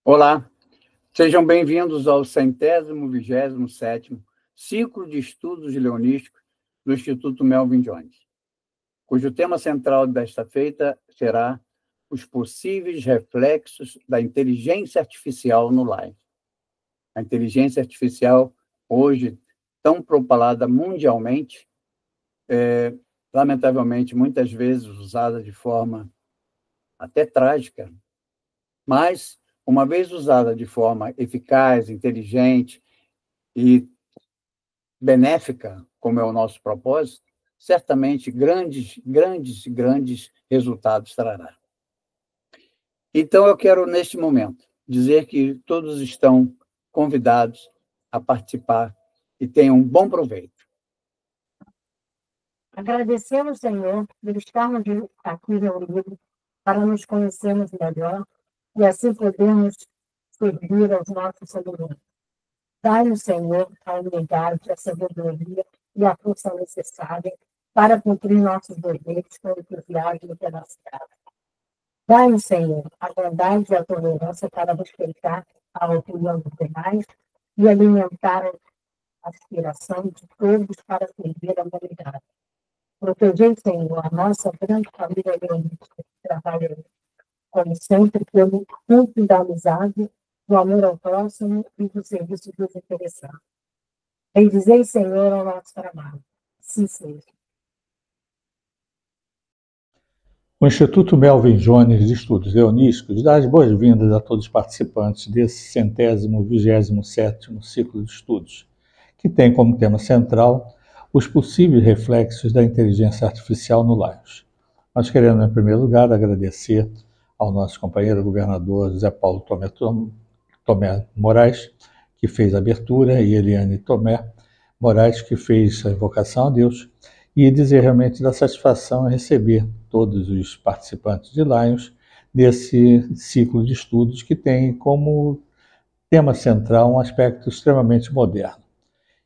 Olá, sejam bem-vindos ao 127º Ciclo de Estudos Leonísticos do Instituto Melvin Jones, cujo tema central desta feita será os possíveis reflexos da inteligência artificial no LAI. A inteligência artificial, hoje tão propalada mundialmente, lamentavelmente, muitas vezes usada de forma até trágica, mas, uma vez usada de forma eficaz, inteligente e benéfica, como é o nosso propósito, certamente grandes resultados trará. Então, eu quero, neste momento, dizer que todos estão convidados a participar e tenham um bom proveito. Agradecemos, Senhor, por estarmos aqui reunidos para nos conhecermos melhor e assim podermos servir aos nossos semelhantes. Dai-nos, Senhor, a humildade, a sabedoria e a força necessária para cumprir nossos deveres com entusiasmo e tenacidade. Dai-nos, Senhor, a bondade e a tolerância para respeitar a opinião dos demais e alimentar a aspiração de todos para servir a humanidade. Protegei, Senhor, a nossa grande família leonística que trabalha, como sempre, pelo culto da amizade, do amor ao próximo e do serviço desinteressado. Bendizei, Senhor, ao nosso trabalho. Sim, seja. O Instituto Melvin Jones de Estudos Leonísticos dá as boas-vindas a todos os participantes desse 127º Ciclo de Estudos, que tem como tema central os possíveis reflexos da inteligência artificial no LAIOS. Nós queremos, em primeiro lugar, agradecer ao nosso companheiro governador José Paulo Tomé Moraes, que fez a abertura, e Eliane Tomé Moraes, que fez a invocação a Deus, e dizer realmente da satisfação em receber todos os participantes de LAIOS nesse ciclo de estudos que tem como tema central um aspecto extremamente moderno.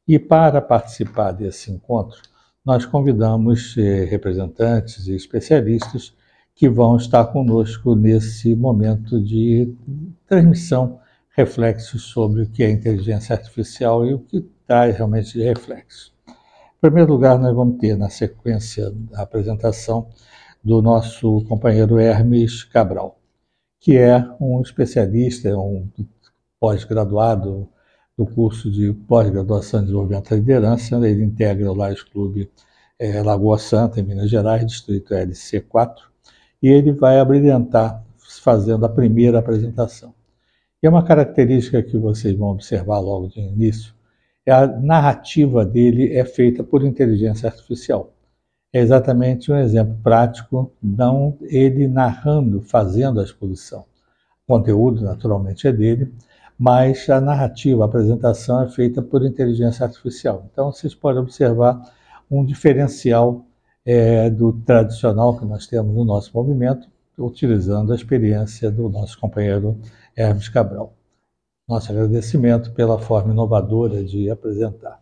E para participar desse encontro, nós convidamos representantes e especialistas que vão estar conosco nesse momento de transmissão, reflexos sobre o que é inteligência artificial e o que traz realmente de reflexos. Em primeiro lugar, nós vamos ter, na sequência da apresentação, do nosso companheiro Hermes Cabral, que é um especialista, um pós-graduado do curso de pós-graduação em desenvolvimento da liderança. Ele integra o LAIOS Clube Lagoa Santa, em Minas Gerais, distrito LC4, e ele vai abrilhantar fazendo a primeira apresentação. E uma característica que vocês vão observar logo de início é a narrativa dele é feita por inteligência artificial. É exatamente um exemplo prático, não ele narrando, fazendo a exposição. O conteúdo, naturalmente, é dele, mas a narrativa, a apresentação é feita por inteligência artificial. Então, vocês podem observar um diferencial do tradicional que nós temos no nosso movimento, utilizando a experiência do nosso companheiro Hermes Cabral. Nosso agradecimento pela forma inovadora de apresentar.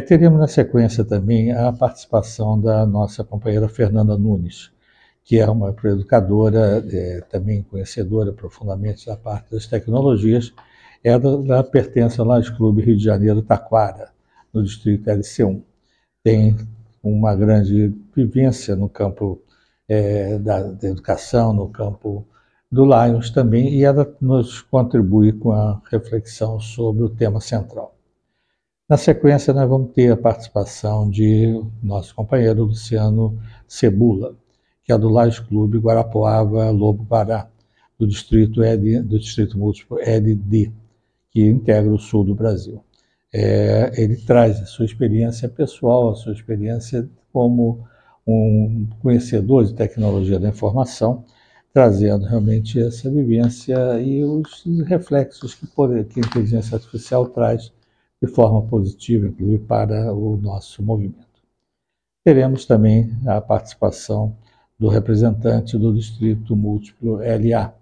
Teremos na sequência também a participação da nossa companheira Fernanda Nunes, que é uma educadora, também conhecedora profundamente da parte das tecnologias. Ela pertence ao LAIOS Clube Rio de Janeiro Taquara, no distrito LC1. Tem uma grande vivência no campo da educação, no campo do LAIOS também, e ela nos contribui com a reflexão sobre o tema central. Na sequência, nós vamos ter a participação de nosso companheiro Luciano Cebula, que é do LAIOS Clube Guarapuava Lobo Guará, do distrito múltiplo LD, que integra o sul do Brasil. Ele traz a sua experiência pessoal, a sua experiência como um conhecedor de tecnologia da informação, trazendo realmente essa vivência e os reflexos que a inteligência artificial traz de forma positiva, inclusive, para o nosso movimento. Teremos também a participação do representante do distrito múltiplo LA,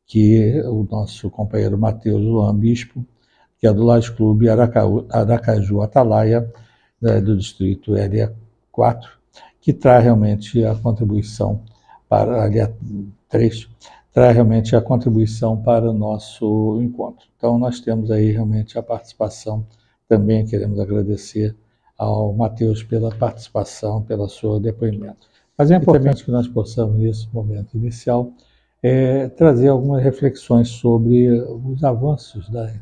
que é o nosso companheiro Matheus Luan Bispo, que é do LAIOS Clube Aracaju Atalaia, do distrito LA4, que traz realmente a contribuição para a LA3 traz realmente a contribuição para o nosso encontro. Então, nós temos aí realmente a participação, também queremos agradecer ao Matheus pela participação, pelo seu depoimento. Mas é importante que nós possamos, nesse momento inicial, trazer algumas reflexões sobre os avanços da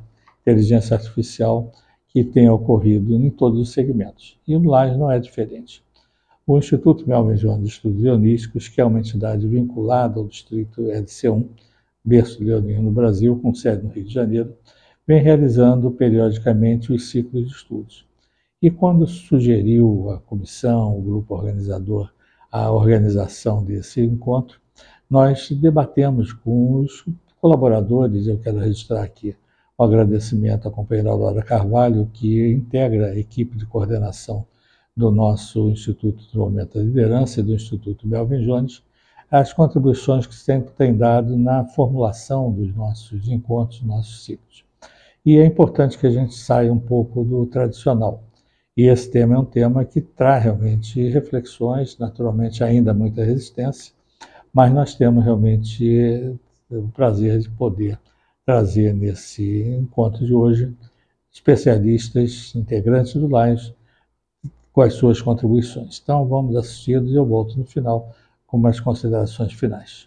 inteligência artificial que têm ocorrido em todos os segmentos. E o LAES não é diferente. O Instituto Melvin Jones de Estudos Leonísticos, que é uma entidade vinculada ao Distrito LC1, berço leonino no Brasil, com sede no Rio de Janeiro, vem realizando periodicamente os ciclos de estudos. E quando sugeriu a comissão, o grupo organizador, a organização desse encontro, nós debatemos com os colaboradores. Eu quero registrar aqui o agradecimento à companheira Aurora Carvalho, que integra a equipe de coordenação do nosso Instituto de Desenvolvimento da Liderança e do Instituto Melvin Jones, as contribuições que sempre tem dado na formulação dos nossos encontros, dos nossos ciclos. E é importante que a gente saia um pouco do tradicional. E esse tema é um tema que traz realmente reflexões, naturalmente ainda muita resistência, mas nós temos realmente o prazer de poder trazer nesse encontro de hoje especialistas, integrantes do LAES, com as suas contribuições. Então, vamos assisti-los e eu volto no final com umas considerações finais.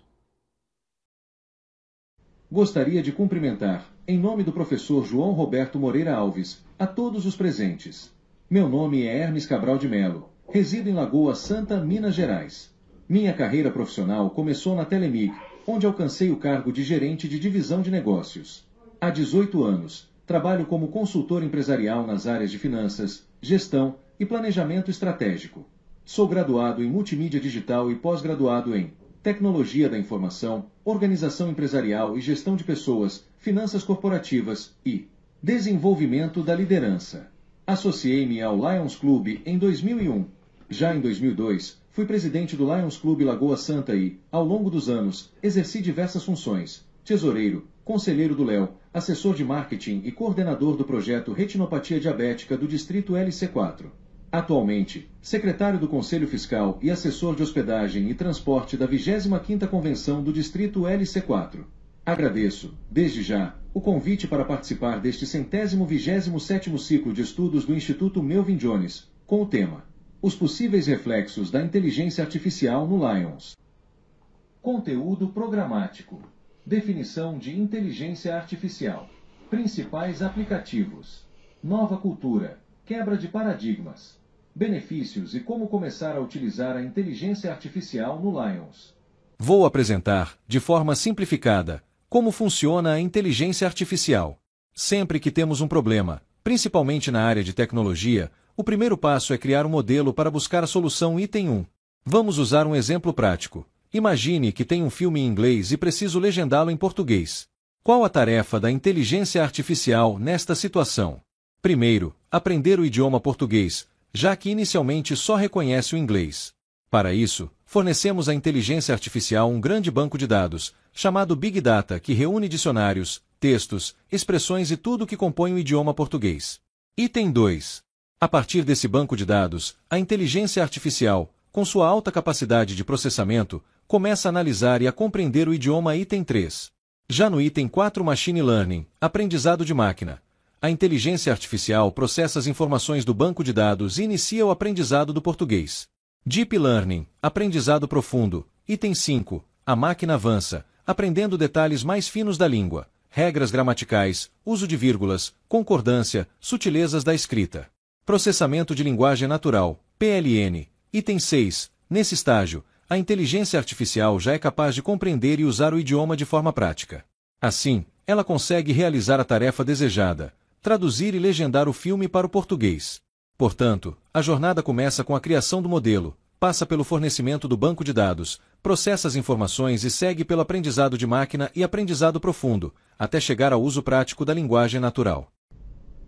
Gostaria de cumprimentar, em nome do professor João Roberto Moreira Alves, a todos os presentes. Meu nome é Hermes Cabral de Melo, resido em Lagoa Santa, Minas Gerais. Minha carreira profissional começou na Telemig, onde alcancei o cargo de gerente de divisão de negócios. Há 18 anos, trabalho como consultor empresarial nas áreas de finanças, gestão e planejamento estratégico. Sou graduado em multimídia digital e pós-graduado em tecnologia da informação, organização empresarial e gestão de pessoas, finanças corporativas e desenvolvimento da liderança. Associei-me ao Lions Club em 2001. Já em 2002, fui presidente do Lions Club Lagoa Santa e, ao longo dos anos, exerci diversas funções: tesoureiro, conselheiro do Léo, assessor de marketing e coordenador do projeto Retinopatia Diabética do Distrito LC4. Atualmente, secretário do Conselho Fiscal e assessor de hospedagem e transporte da 25ª Convenção do Distrito LC4. Agradeço, desde já, o convite para participar deste 127º ciclo de estudos do Instituto Melvin Jones, com o tema Os possíveis reflexos da inteligência artificial no Lions. Conteúdo programático. Definição de inteligência artificial. Principais aplicativos. Nova cultura. Quebra de paradigmas. Benefícios e como começar a utilizar a inteligência artificial no Lions. Vou apresentar, de forma simplificada, como funciona a inteligência artificial. Sempre que temos um problema, principalmente na área de tecnologia, o primeiro passo é criar um modelo para buscar a solução item 1. Vamos usar um exemplo prático. Imagine que tem um filme em inglês e preciso legendá-lo em português. Qual a tarefa da inteligência artificial nesta situação? Primeiro, aprender o idioma português, já que inicialmente só reconhece o inglês. Para isso, fornecemos à inteligência artificial um grande banco de dados, chamado Big Data, que reúne dicionários, textos, expressões e tudo que compõe o idioma português. Item 2. A partir desse banco de dados, a inteligência artificial, com sua alta capacidade de processamento, começa a analisar e a compreender o idioma item 3. Já no item 4, Machine Learning, aprendizado de máquina. A inteligência artificial processa as informações do banco de dados e inicia o aprendizado do português. Deep Learning, aprendizado profundo. Item 5. A máquina avança, aprendendo detalhes mais finos da língua, regras gramaticais, uso de vírgulas, concordância, sutilezas da escrita. Processamento de linguagem natural, PLN. Item 6. Nesse estágio, a inteligência artificial já é capaz de compreender e usar o idioma de forma prática. Assim, ela consegue realizar a tarefa desejada, traduzir e legendar o filme para o português. Portanto, a jornada começa com a criação do modelo, passa pelo fornecimento do banco de dados, processa as informações e segue pelo aprendizado de máquina e aprendizado profundo, até chegar ao uso prático da linguagem natural.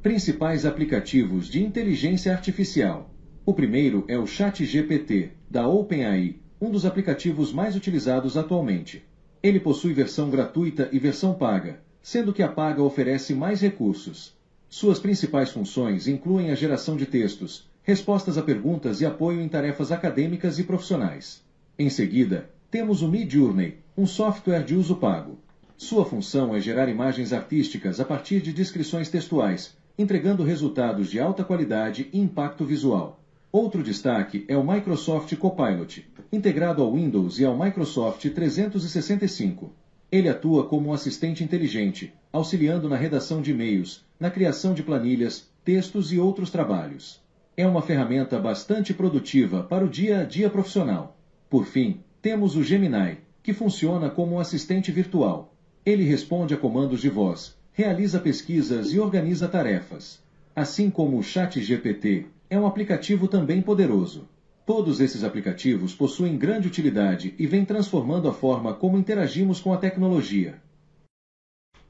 Principais aplicativos de inteligência artificial. O primeiro é o ChatGPT, da OpenAI, um dos aplicativos mais utilizados atualmente. Ele possui versão gratuita e versão paga, sendo que a paga oferece mais recursos. Suas principais funções incluem a geração de textos, respostas a perguntas e apoio em tarefas acadêmicas e profissionais. Em seguida, temos o Midjourney, um software de uso pago. Sua função é gerar imagens artísticas a partir de descrições textuais, entregando resultados de alta qualidade e impacto visual. Outro destaque é o Microsoft Copilot, integrado ao Windows e ao Microsoft 365. Ele atua como um assistente inteligente, auxiliando na redação de e-mails, na criação de planilhas, textos e outros trabalhos. É uma ferramenta bastante produtiva para o dia a dia profissional. Por fim, temos o Gemini, que funciona como um assistente virtual. Ele responde a comandos de voz, realiza pesquisas e organiza tarefas. Assim como o ChatGPT, é um aplicativo também poderoso. Todos esses aplicativos possuem grande utilidade e vêm transformando a forma como interagimos com a tecnologia.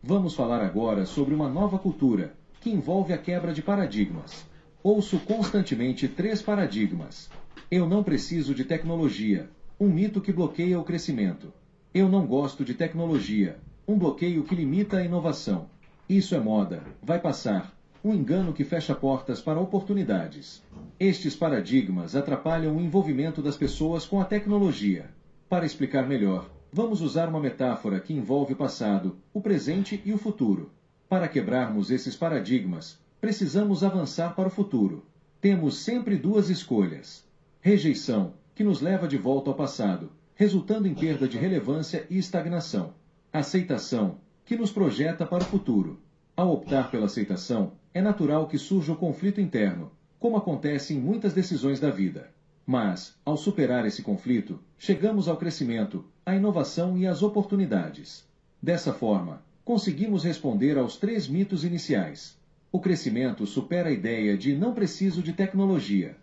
Vamos falar agora sobre uma nova cultura, que envolve a quebra de paradigmas. Ouço constantemente 3 paradigmas. Eu não preciso de tecnologia, um mito que bloqueia o crescimento. Eu não gosto de tecnologia, um bloqueio que limita a inovação. Isso é moda, vai passar, um engano que fecha portas para oportunidades. Estes paradigmas atrapalham o envolvimento das pessoas com a tecnologia. Para explicar melhor, vamos usar uma metáfora que envolve o passado, o presente e o futuro. Para quebrarmos esses paradigmas, precisamos avançar para o futuro. Temos sempre 2 escolhas. Rejeição, que nos leva de volta ao passado, resultando em perda de relevância e estagnação. Aceitação, que nos projeta para o futuro. Ao optar pela aceitação, é natural que surja o conflito interno, como acontece em muitas decisões da vida. Mas, ao superar esse conflito, chegamos ao crescimento, à inovação e às oportunidades. Dessa forma, conseguimos responder aos 3 mitos iniciais. O crescimento supera a ideia de não preciso de tecnologia.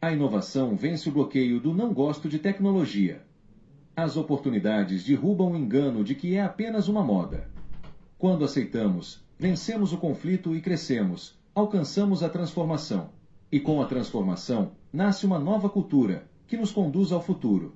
A inovação vence o bloqueio do não gosto de tecnologia. As oportunidades derrubam o engano de que é apenas uma moda. Quando aceitamos, vencemos o conflito e crescemos, alcançamos a transformação. E com a transformação, nasce uma nova cultura, que nos conduz ao futuro.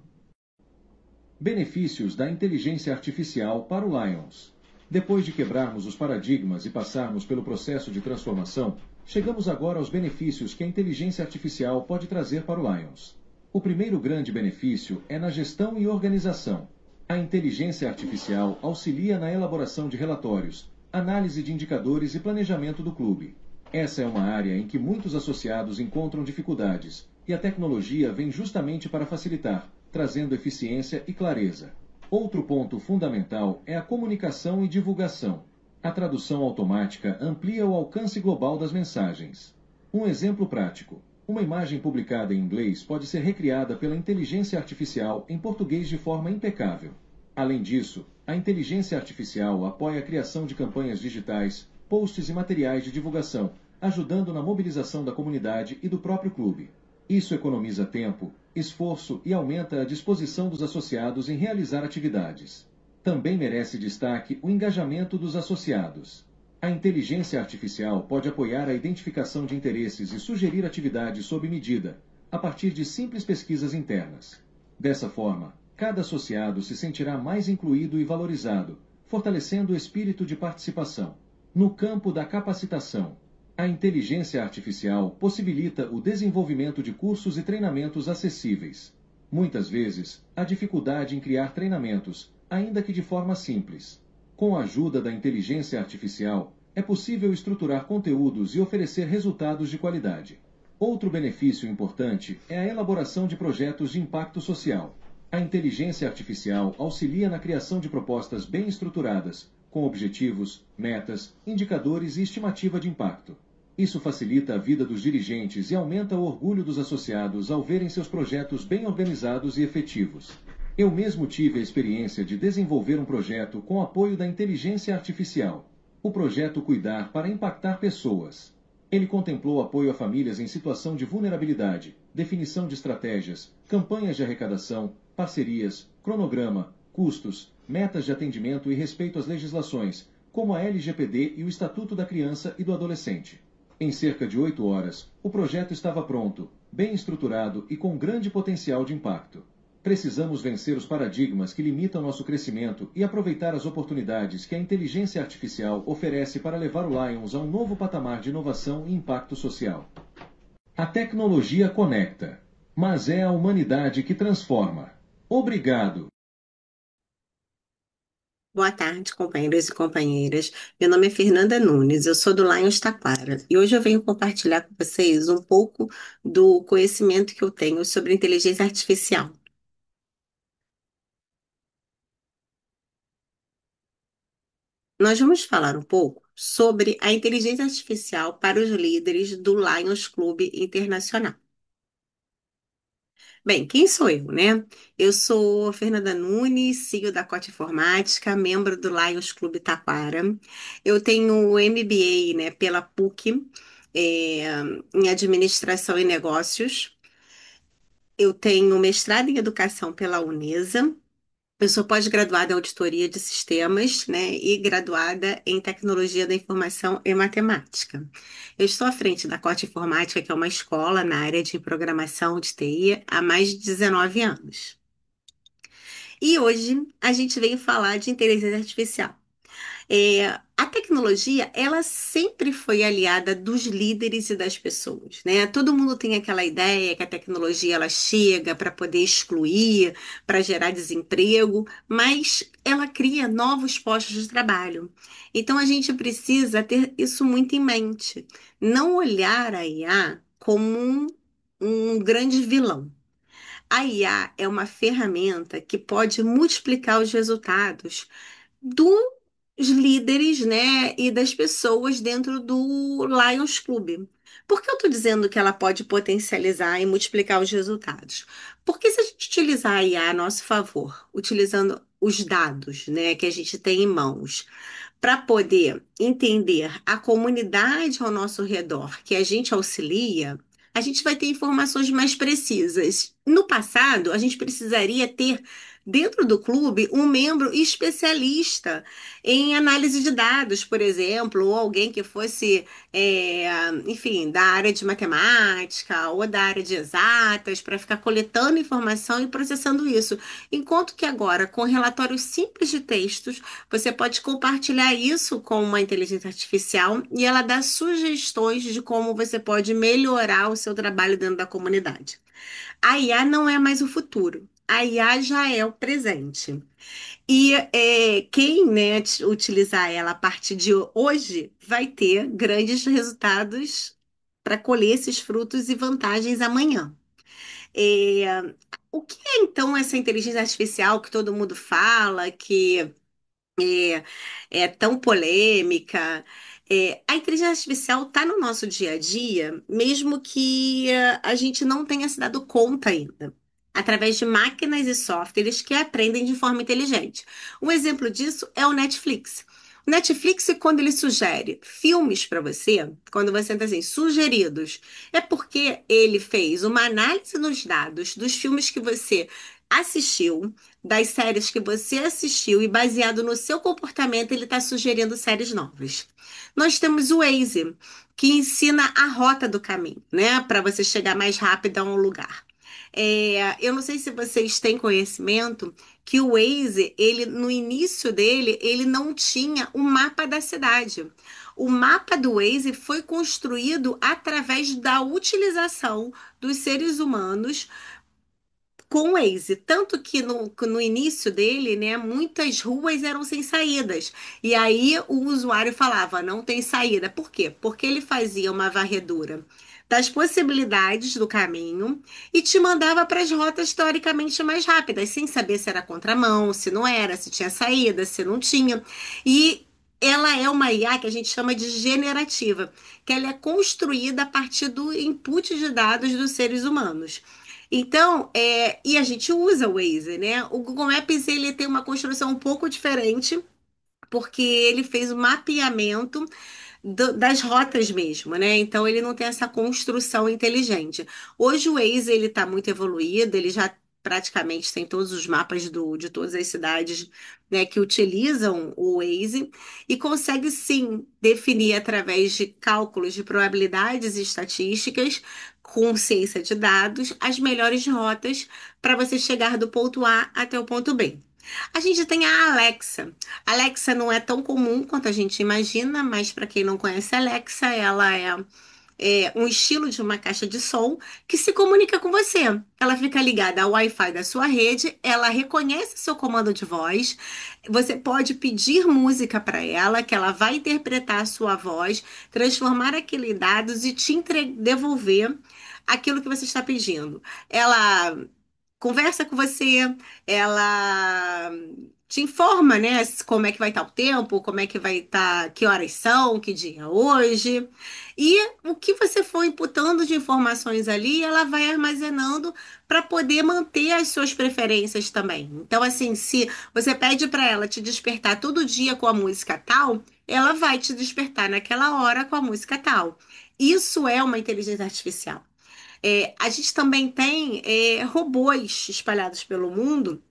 Benefícios da inteligência artificial para o Lions. Depois de quebrarmos os paradigmas e passarmos pelo processo de transformação, chegamos agora aos benefícios que a inteligência artificial pode trazer para o Lions. O primeiro grande benefício é na gestão e organização. A inteligência artificial auxilia na elaboração de relatórios, análise de indicadores e planejamento do clube. Essa é uma área em que muitos associados encontram dificuldades, e a tecnologia vem justamente para facilitar, trazendo eficiência e clareza. Outro ponto fundamental é a comunicação e divulgação. A tradução automática amplia o alcance global das mensagens. Um exemplo prático. Uma imagem publicada em inglês pode ser recriada pela inteligência artificial em português de forma impecável. Além disso, a inteligência artificial apoia a criação de campanhas digitais, posts e materiais de divulgação, ajudando na mobilização da comunidade e do próprio clube. Isso economiza tempo, esforço e aumenta a disposição dos associados em realizar atividades. Também merece destaque o engajamento dos associados. A inteligência artificial pode apoiar a identificação de interesses e sugerir atividades sob medida, a partir de simples pesquisas internas. Dessa forma, cada associado se sentirá mais incluído e valorizado, fortalecendo o espírito de participação. No campo da capacitação, a inteligência artificial possibilita o desenvolvimento de cursos e treinamentos acessíveis. Muitas vezes, há dificuldade em criar treinamentos, ainda que de forma simples. Com a ajuda da inteligência artificial, é possível estruturar conteúdos e oferecer resultados de qualidade. Outro benefício importante é a elaboração de projetos de impacto social. A inteligência artificial auxilia na criação de propostas bem estruturadas, com objetivos, metas, indicadores e estimativa de impacto. Isso facilita a vida dos dirigentes e aumenta o orgulho dos associados ao verem seus projetos bem organizados e efetivos. Eu mesmo tive a experiência de desenvolver um projeto com apoio da inteligência artificial. O projeto Cuidar para Impactar Pessoas. Ele contemplou apoio a famílias em situação de vulnerabilidade, definição de estratégias, campanhas de arrecadação, parcerias, cronograma, custos, metas de atendimento e respeito às legislações, como a LGPD e o Estatuto da Criança e do Adolescente. Em cerca de 8 horas, o projeto estava pronto, bem estruturado e com grande potencial de impacto. Precisamos vencer os paradigmas que limitam nosso crescimento e aproveitar as oportunidades que a inteligência artificial oferece para levar o Lions a um novo patamar de inovação e impacto social. A tecnologia conecta, mas é a humanidade que transforma. Obrigado. Boa tarde, companheiros e companheiras. Meu nome é Fernanda Nunes, eu sou do Lions Taquara e hoje eu venho compartilhar com vocês um pouco do conhecimento que eu tenho sobre inteligência artificial. Nós vamos falar um pouco sobre a inteligência artificial para os líderes do Lions Clube Internacional. Bem, quem sou eu, né? Eu sou Fernanda Nunes, CEO da Cote Informática, membro do Lions Clube Taquara. Eu tenho o MBA, né, pela PUC, é, em Administração e Negócios. Eu tenho mestrado em Educação pela Unesa. Eu sou pós-graduada em Auditoria de Sistemas, né, e graduada em Tecnologia da Informação e Matemática. Eu estou à frente da Cote Informática, que é uma escola na área de programação de TI, há mais de 19 anos. E hoje a gente veio falar de inteligência artificial. A tecnologia, ela sempre foi aliada dos líderes e das pessoas, né? Todo mundo tem aquela ideia que a tecnologia ela chega para poder excluir, para gerar desemprego, mas ela cria novos postos de trabalho. Então a gente precisa ter isso muito em mente. Não olhar a IA como um grande vilão. A IA é uma ferramenta que pode multiplicar os resultados dos líderes, né, e das pessoas dentro do Lions Club. Por que eu estou dizendo que ela pode potencializar e multiplicar os resultados? Porque se a gente utilizar a IA a nosso favor, utilizando os dados, né, que a gente tem em mãos, para poder entender a comunidade ao nosso redor que a gente auxilia, a gente vai ter informações mais precisas. No passado, a gente precisaria ter dentro do clube um membro especialista em análise de dados, por exemplo, ou alguém que fosse, enfim, da área de matemática ou da área de exatas, para ficar coletando informação e processando isso. Enquanto que agora, com relatórios simples de textos, você pode compartilhar isso com uma inteligência artificial e ela dá sugestões de como você pode melhorar o seu trabalho dentro da comunidade. A IA não é mais o futuro. A IA já é o presente. E quem, né, utilizar ela a partir de hoje vai ter grandes resultados para colher esses frutos e vantagens amanhã. É, o que é então essa inteligência artificial que todo mundo fala, que é, é tão polêmica? A inteligência artificial está no nosso dia a dia, mesmo que a gente não tenha se dado conta ainda, através de máquinas e softwares que aprendem de forma inteligente. Um exemplo disso é o Netflix. O Netflix, quando ele sugere filmes para você, quando você entra assim, sugeridos, é porque ele fez uma análise nos dados dos filmes que você assistiu, das séries que você assistiu e baseado no seu comportamento, ele está sugerindo séries novas. Nós temos o Waze, que ensina a rota do caminho, né, para você chegar mais rápido a um lugar. Eu não sei se vocês têm conhecimento que o Waze, ele no início dele, ele não tinha o mapa da cidade. O mapa do Waze foi construído através da utilização dos seres humanos com o Waze. Tanto que no início dele, né, muitas ruas eram sem saídas. E aí o usuário falava, não tem saída. Por quê? Porque ele fazia uma varredura das possibilidades do caminho e te mandava para as rotas teoricamente mais rápidas, sem saber se era contramão, se não era, se tinha saída, se não tinha. E ela é uma IA que a gente chama de generativa, que ela é construída a partir do input de dados dos seres humanos. Então, e a gente usa o Waze, né? O Google Maps ele tem uma construção um pouco diferente, porque ele fez o mapeamento das rotas mesmo, né? Então ele não tem essa construção inteligente. Hoje o Waze ele está muito evoluído, ele já praticamente tem todos os mapas de todas as cidades, né, que utilizam o Waze e consegue sim definir através de cálculos de probabilidades e estatísticas com ciência de dados as melhores rotas para você chegar do ponto A até o ponto B. A gente tem a Alexa. A Alexa não é tão comum quanto a gente imagina, mas para quem não conhece a Alexa, ela é um estilo de uma caixa de som que se comunica com você. Ela fica ligada ao Wi-Fi da sua rede, ela reconhece seu comando de voz, você pode pedir música para ela, que ela vai interpretar a sua voz, transformar aqueles dados e devolver aquilo que você está pedindo. Ela conversa com você, ela te informa, né, como é que vai estar o tempo, como é que vai estar, que horas são, que dia é hoje. E o que você for imputando de informações ali, ela vai armazenando para poder manter as suas preferências também. Então, assim, se você pede para ela te despertar todo dia com a música tal, ela vai te despertar naquela hora com a música tal. Isso é uma inteligência artificial. A gente também tem robôs espalhados pelo mundo,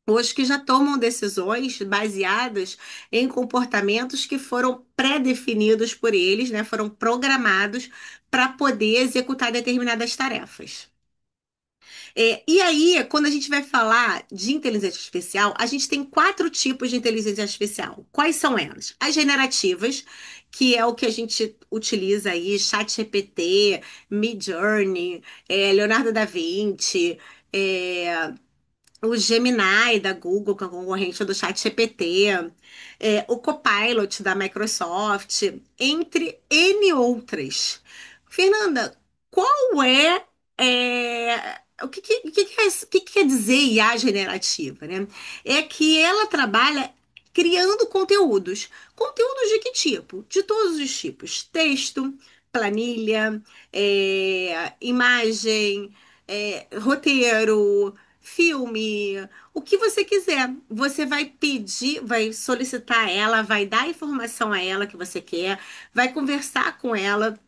hoje que já tomam decisões baseadas em comportamentos que foram pré-definidos por eles, né? Foram programados para poder executar determinadas tarefas. E aí, quando a gente vai falar de inteligência artificial, a gente tem quatro tipos de inteligência artificial. Quais são elas? As generativas, que é o que a gente utiliza aí, ChatGPT, Midjourney, Leonardo da Vinci, é, o Gemini da Google, que é a concorrente do ChatGPT, o Copilot da Microsoft, entre N outras. Fernanda, qual o que quer dizer IA generativa, né? É que ela trabalha criando conteúdos. Conteúdos de que tipo? De todos os tipos. Texto, planilha, imagem, roteiro, filme, o que você quiser. Você vai pedir, vai solicitar ela, vai dar a informação a ela que você quer, vai conversar com ela,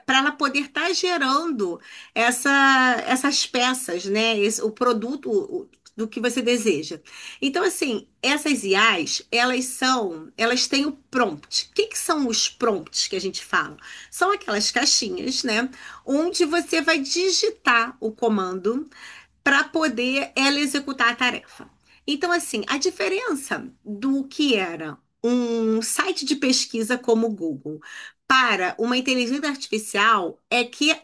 para ela poder estar gerando essas peças, né? O produto do que você deseja. Então, assim, essas IAs, elas têm o prompt. O que que são os prompts que a gente fala? São aquelas caixinhas, né? Onde você vai digitar o comando para poder ela executar a tarefa. Então, assim, a diferença do que era um site de pesquisa como o Google para uma inteligência artificial é que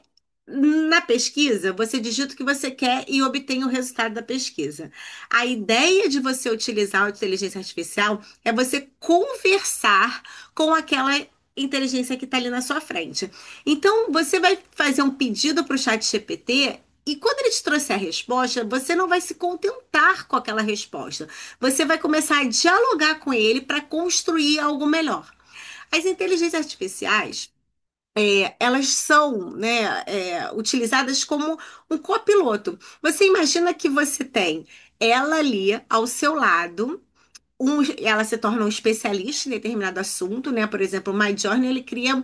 na pesquisa você digita o que você quer e obtém o resultado da pesquisa. A ideia de você utilizar a inteligência artificial é você conversar com aquela inteligência que está ali na sua frente. Então, você vai fazer um pedido para o chat GPT e quando ele te trouxer a resposta, você não vai se contentar com aquela resposta. Você vai começar a dialogar com ele para construir algo melhor. As inteligências artificiais, elas são, né, utilizadas como um copiloto. Você imagina que você tem ela ali ao seu lado, ela se torna um especialista em determinado assunto, né? Por exemplo, o Midjourney, ele cria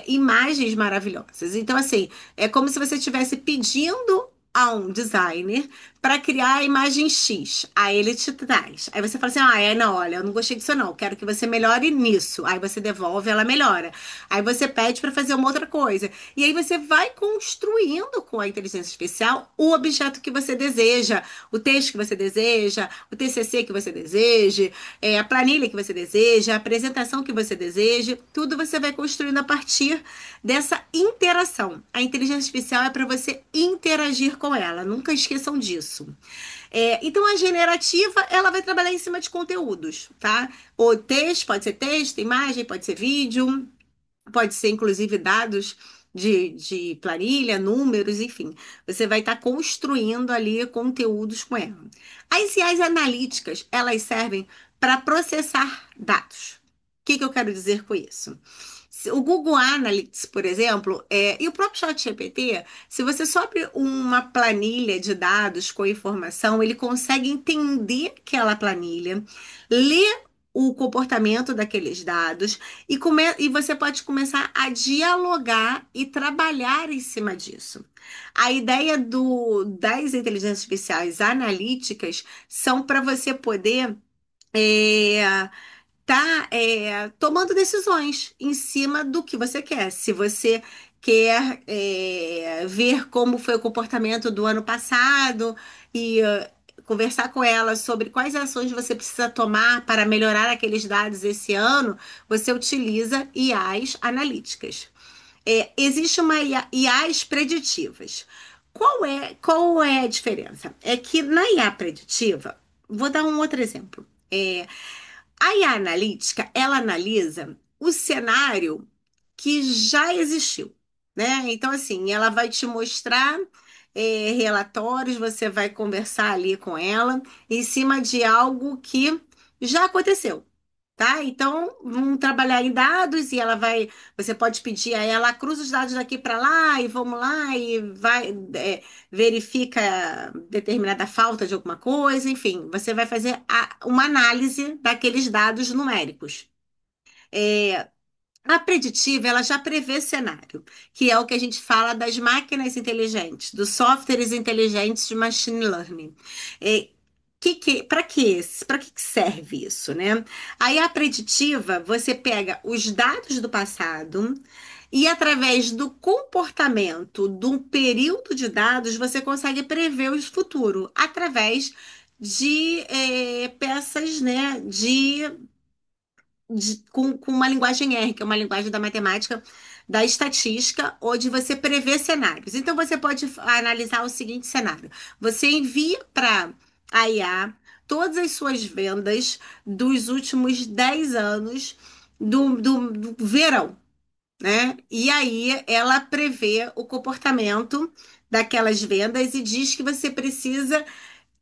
imagens maravilhosas. Então, assim, é como se você estivesse pedindo a um designer para criar a imagem X. Aí ele te traz. Aí você fala assim: não, olha, eu não gostei disso não, quero que você melhore nisso. Aí você devolve, ela melhora. Aí você pede para fazer uma outra coisa. E aí você vai construindo com a inteligência artificial o objeto que você deseja, o texto que você deseja, o TCC que você deseja, a planilha que você deseja, a apresentação que você deseja, tudo você vai construindo a partir dessa interação. A inteligência artificial é para você interagir com ela, nunca esqueçam disso. Então, a generativa, ela vai trabalhar em cima de conteúdos, tá? O texto, pode ser texto, imagem, pode ser vídeo, pode ser, inclusive, dados de planilha, números, enfim. Você vai estar construindo ali conteúdos com ela. As IAs analíticas, elas servem para processar dados. O que eu quero dizer com isso? O Google Analytics, por exemplo, e o próprio ChatGPT, se você sobe uma planilha de dados com informação, ele consegue entender aquela planilha, ler o comportamento daqueles dados e você pode começar a dialogar e trabalhar em cima disso. A ideia das inteligências artificiais analíticas são para você poder tá tomando decisões em cima do que você quer. Se você quer ver como foi o comportamento do ano passado e conversar com ela sobre quais ações você precisa tomar para melhorar aqueles dados esse ano, você utiliza IAs analíticas. existe uma IAs preditivas. Qual é a diferença? É que na IA preditiva, vou dar um outro exemplo. A IA analítica, ela analisa o cenário que já existiu, né? Então, assim, ela vai te mostrar relatórios, você vai conversar ali com ela em cima de algo que já aconteceu. Tá? Então, vamos trabalhar em dados e você pode pedir a ela, cruza os dados daqui para lá e vamos lá e verifica determinada falta de alguma coisa, enfim, você vai fazer uma análise daqueles dados numéricos. É, a preditiva, ela já prevê cenário, que é o que a gente fala das máquinas inteligentes, dos softwares inteligentes de machine learning. Para que serve isso, né? Aí a preditiva, você pega os dados do passado e através do comportamento de um período de dados, você consegue prever o futuro através de peças, né, com uma linguagem R, que é uma linguagem da matemática, da estatística, onde você prevê cenários. Então, você pode analisar o seguinte cenário: você envia para a IA todas as suas vendas dos últimos 10 anos do verão, né? E aí ela prevê o comportamento daquelas vendas e diz que você precisa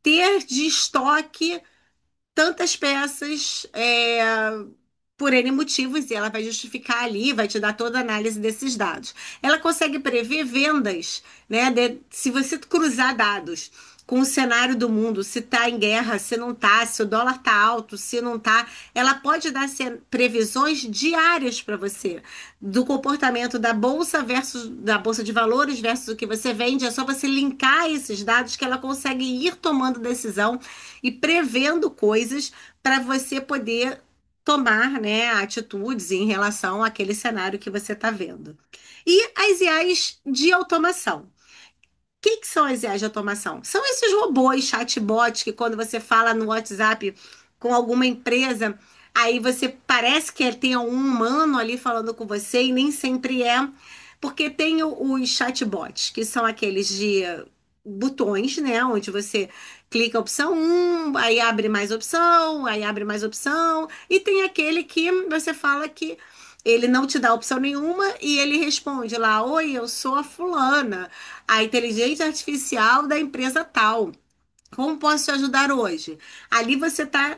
ter de estoque tantas peças por N motivos, e ela vai justificar ali, vai te dar toda a análise desses dados. Ela consegue prever vendas, né? Se você cruzar dados com o cenário do mundo, se está em guerra, se não está, se o dólar está alto, se não está, ela pode dar previsões diárias para você do comportamento da bolsa versus da bolsa de valores versus o que você vende. É só você linkar esses dados que ela consegue ir tomando decisão e prevendo coisas para você poder tomar, né, atitudes em relação àquele cenário que você está vendo. E as IAs de automação. Que são as IAs de automação? São esses robôs, chatbots, que quando você fala no WhatsApp com alguma empresa, aí você parece que tem um humano ali falando com você e nem sempre é, porque tem os chatbots, que são aqueles de botões, né, onde você clica a opção aí abre mais opção, aí abre mais opção, e tem aquele que você fala que ele não te dá opção nenhuma e ele responde lá: oi, eu sou a fulana, a inteligência artificial da empresa tal. Como posso te ajudar hoje? Ali você está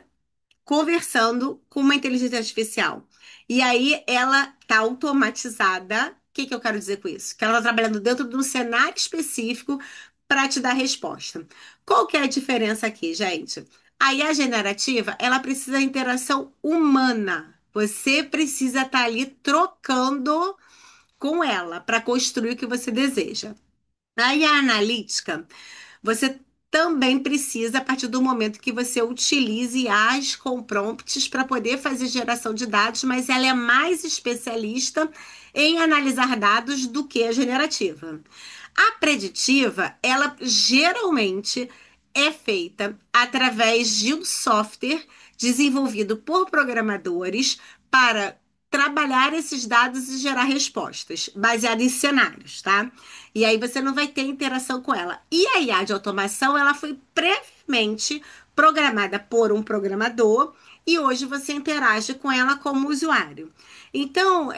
conversando com uma inteligência artificial. E aí ela está automatizada. O que eu quero dizer com isso? Que ela está trabalhando dentro de um cenário específico para te dar resposta. Qual que é a diferença aqui, gente? A IA generativa, ela precisa da interação humana. Você precisa estar ali trocando com ela para construir o que você deseja. Aí a analítica, você também precisa, a partir do momento que você utilize as com prompts para poder fazer geração de dados, mas ela é mais especialista em analisar dados do que a generativa. A preditiva, ela geralmente é feita através de um software desenvolvido por programadores para trabalhar esses dados e gerar respostas, baseado em cenários, tá? E aí você não vai ter interação com ela. E a IA de automação, ela foi previamente programada por um programador e hoje você interage com ela como usuário. Então,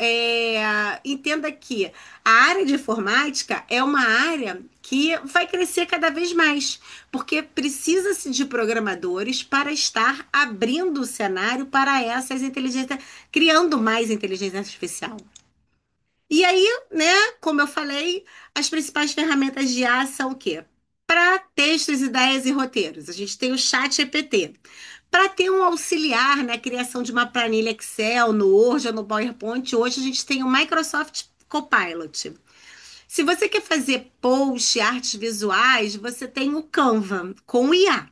entenda que a área de informática é uma área que vai crescer cada vez mais, porque precisa-se de programadores para estar abrindo o cenário para essas inteligências, criando mais inteligência artificial. E aí, né, como eu falei, as principais ferramentas de IA são o quê? Para textos, ideias e roteiros, a gente tem o Chat GPT. Para ter um auxiliar na criação de uma planilha Excel, no Word ou no PowerPoint, hoje a gente tem o Microsoft Copilot. Se você quer fazer post, artes visuais, você tem o Canva com IA.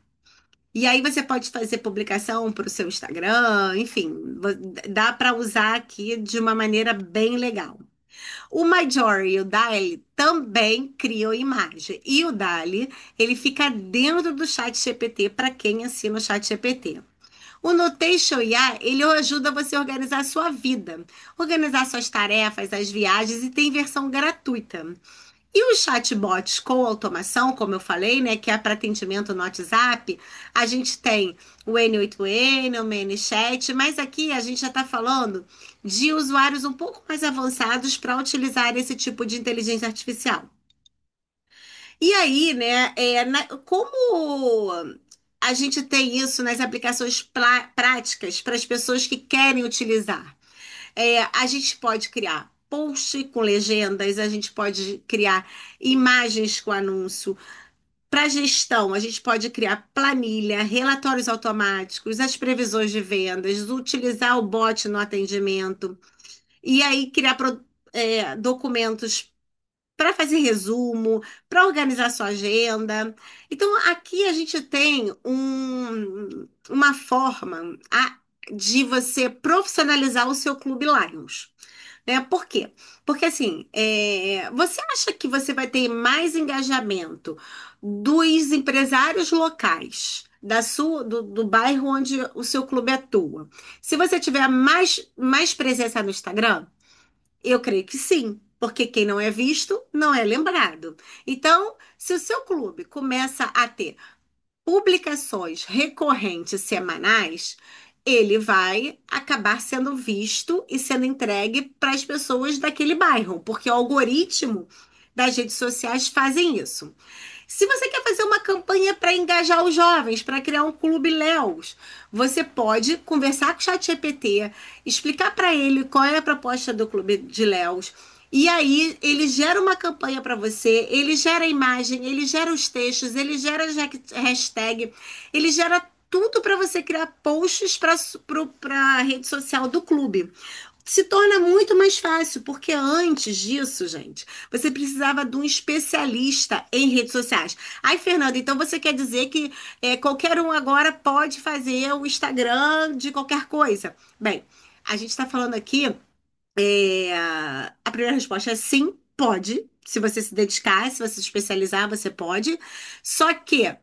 E aí você pode fazer publicação para o seu Instagram, enfim, dá para usar aqui de uma maneira bem legal. O Midjourney e o DALL-E também criam imagem. E o DALL-E, ele fica dentro do Chat GPT para quem assina o Chat GPT. O Notation IA, ele ajuda você a organizar a sua vida, organizar suas tarefas, as viagens e tem versão gratuita. E os chatbots com automação, como eu falei, né, que é para atendimento no WhatsApp, a gente tem o N8N, o ManyChat, mas aqui a gente já está falando de usuários um pouco mais avançados para utilizar esse tipo de inteligência artificial. E aí, né, como a gente tem isso nas aplicações práticas para as pessoas que querem utilizar? A gente pode criar post com legendas, a gente pode criar imagens com anúncio. Para gestão, a gente pode criar planilha, relatórios automáticos, as previsões de vendas, utilizar o bot no atendimento, e aí criar documentos para fazer resumo, para organizar sua agenda. Então, aqui a gente tem uma forma de você profissionalizar o seu Clube Lions. Né? Por quê? Porque assim, você acha que você vai ter mais engajamento dos empresários locais do bairro onde o seu clube atua? Se você tiver mais presença no Instagram? Eu creio que sim, porque quem não é visto não é lembrado. Então, se o seu clube começa a ter publicações recorrentes semanais, ele vai acabar sendo visto e sendo entregue para as pessoas daquele bairro, porque o algoritmo das redes sociais fazem isso. Se você quer fazer uma campanha para engajar os jovens, para criar um clube Léos, você pode conversar com o ChatGPT, explicar para ele qual é a proposta do clube de Léos. E aí ele gera uma campanha para você, ele gera a imagem, ele gera os textos, ele gera a hashtag, ele gera tudo para você criar posts para a rede social do clube. Se torna muito mais fácil, porque antes disso, gente, você precisava de um especialista em redes sociais. Aí, Fernanda, então você quer dizer que qualquer um agora pode fazer o Instagram de qualquer coisa? Bem, a gente está falando aqui, a primeira resposta é sim, pode. Se você se dedicar, se você se especializar, você pode. Só que,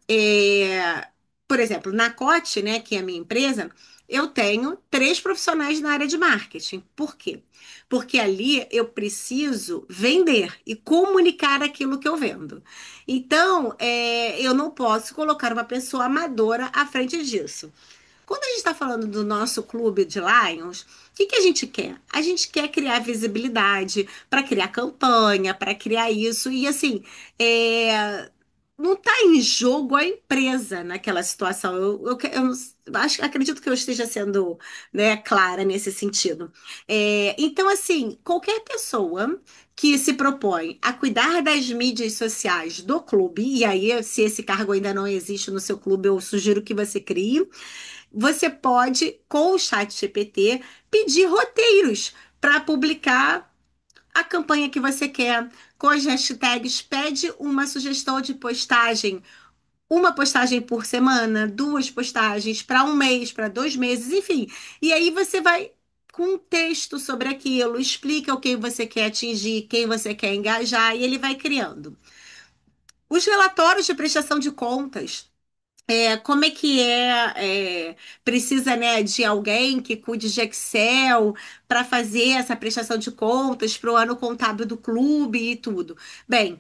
por exemplo, na Cote, né, que é a minha empresa, eu tenho 3 profissionais na área de marketing. Por quê? Porque ali eu preciso vender e comunicar aquilo que eu vendo. Então, eu não posso colocar uma pessoa amadora à frente disso. Quando a gente está falando do nosso clube de Lions, o que a gente quer? A gente quer criar visibilidade para criar campanha, para criar isso. E assim, não está em jogo a empresa naquela situação. Acredito que eu esteja sendo, né, clara nesse sentido. Então, assim, qualquer pessoa que se propõe a cuidar das mídias sociais do clube, e aí, se esse cargo ainda não existe no seu clube, eu sugiro que você crie. Você pode, com o chat GPT, pedir roteiros para publicar a campanha que você quer. Com as hashtags, pede uma sugestão de postagem. Uma postagem por semana, 2 postagens para um mês, para 2 meses, enfim. E aí você vai com um texto sobre aquilo, explica o que você quer atingir, quem você quer engajar, e ele vai criando. Os relatórios de prestação de contas. Como é que precisa, né, de alguém que cuide de Excel para fazer essa prestação de contas para o ano contábil do clube e tudo. Bem,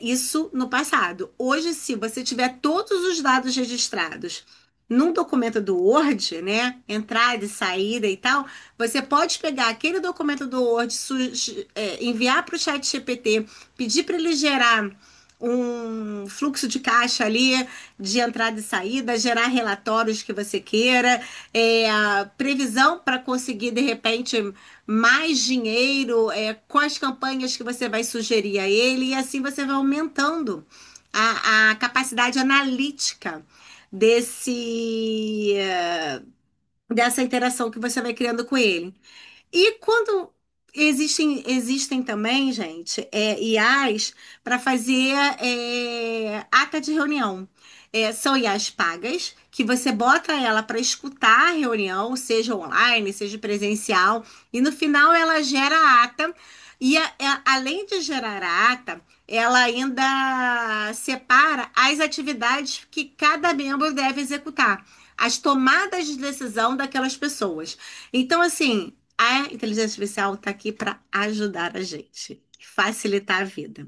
isso no passado. Hoje, se você tiver todos os dados registrados num documento do Word, né, entrada e saída e tal, você pode pegar aquele documento do Word, enviar para o chat GPT, pedir para ele gerar um fluxo de caixa ali de entrada e saída, gerar relatórios que você queira, a previsão para conseguir, de repente, mais dinheiro, com as campanhas que você vai sugerir a ele, e assim você vai aumentando a capacidade analítica desse, dessa interação que você vai criando com ele. E quando existem também, gente, IAs para fazer ata de reunião. São IAs pagas, que você bota ela para escutar a reunião, seja online, seja presencial, e no final ela gera a ata, e além de gerar a ata, ela ainda separa as atividades que cada membro deve executar. as tomadas de decisão daquelas pessoas. Então, assim, a inteligência artificial está aqui para ajudar a gente, facilitar a vida.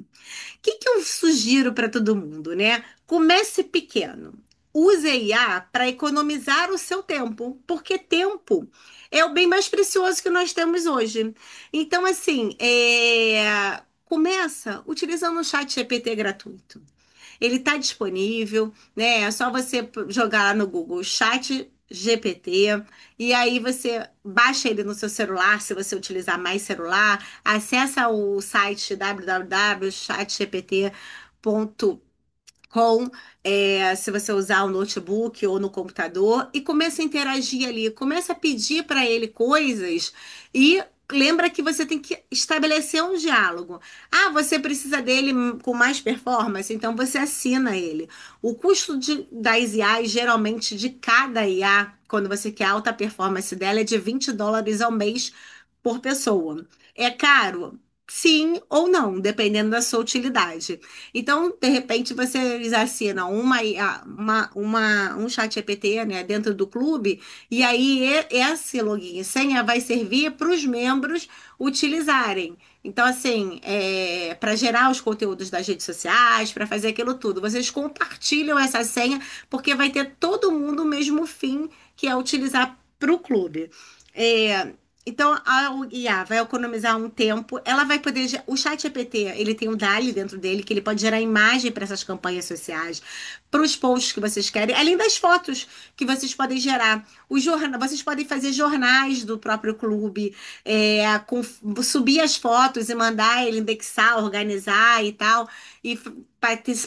Que eu sugiro para todo mundo, né? Comece pequeno. Use a IA para economizar o seu tempo, porque tempo é o bem mais precioso que nós temos hoje. Então, assim, começa utilizando o chat GPT gratuito. Ele está disponível, né? É só você jogar lá no Google Chat GPT e aí você baixa ele no seu celular, se você utilizar mais celular, acessa o site www.chatgpt.com se você usar o notebook ou no computador, e começa a interagir ali, começa a pedir para ele coisas e lembra que você tem que estabelecer um diálogo. Ah, você precisa dele com mais performance, então você assina ele. O custo das IAs, geralmente de cada IA, quando você quer alta performance dela, é de US$ 20 ao mês por pessoa. É caro? Sim ou não, dependendo da sua utilidade. Então, de repente, vocês assinam um chat GPT, né, dentro do clube, e aí esse login e senha vai servir para os membros utilizarem. Então, assim, para gerar os conteúdos das redes sociais, para fazer aquilo tudo. Vocês compartilham essa senha, porque vai ter todo mundo o mesmo fim, que é utilizar para o clube. É, então, a IA vai economizar um tempo, ela vai poder. O chat GPT, ele tem um DALL-E dentro dele, que ele pode gerar imagem para essas campanhas sociais, para os posts que vocês querem, além das fotos que vocês podem gerar. Vocês podem fazer jornais do próprio clube, subir as fotos e mandar ele indexar, organizar e tal, e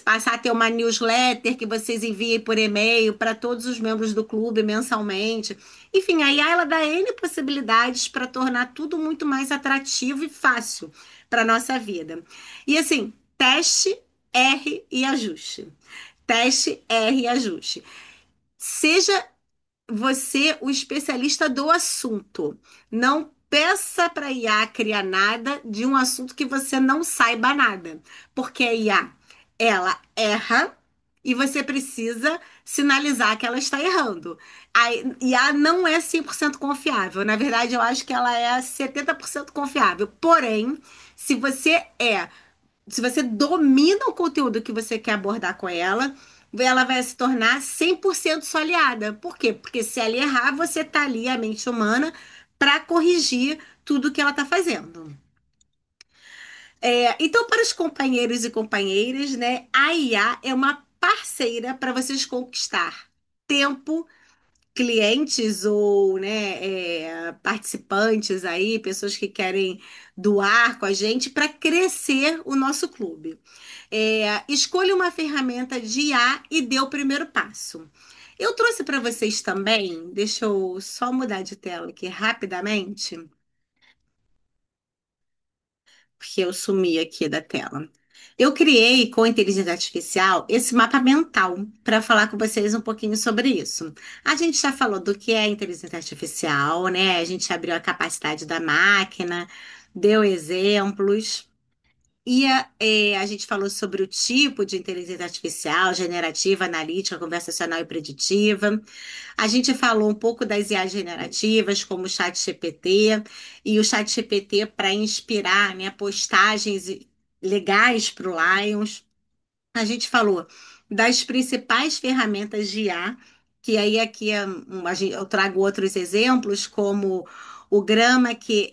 passar a ter uma newsletter que vocês enviem por e-mail para todos os membros do clube mensalmente. Enfim, a IA ela dá N possibilidades para tornar tudo muito mais atrativo e fácil para a nossa vida. E assim, teste, erre e ajuste. Teste, erre e ajuste. Seja você o especialista do assunto. Não peça para a IA criar nada de um assunto que você não saiba nada. Porque a IA, ela erra e você precisa sinalizar que ela está errando. A IA não é 100% confiável. Na verdade, eu acho que ela é 70% confiável. Porém, se você é se você domina o conteúdo que você quer abordar com ela vai se tornar 100% sua aliada. Por quê? Porque se ela errar, você tá ali, a mente humana, para corrigir tudo que ela tá fazendo. Então, para os companheiros e companheiras, né, a IA é uma parceira para vocês conquistar tempo, clientes ou, né, participantes aí, pessoas que querem doar com a gente para crescer o nosso clube. Escolha uma ferramenta de IA e dê o primeiro passo. Eu trouxe para vocês também, deixa eu só mudar de tela aqui rapidamente, porque eu sumi aqui da tela. Eu criei com a inteligência artificial esse mapa mental para falar com vocês um pouquinho sobre isso. A gente já falou do que é inteligência artificial, né? A gente abriu a capacidade da máquina, deu exemplos. A gente falou sobre o tipo de inteligência artificial, generativa, analítica, conversacional e preditiva. A gente falou um pouco das IAs generativas, como o ChatGPT, e o ChatGPT para inspirar, né, postagens legais para o Lions. A gente falou das principais ferramentas de IA, que aí aqui eu trago outros exemplos, como o Grama, que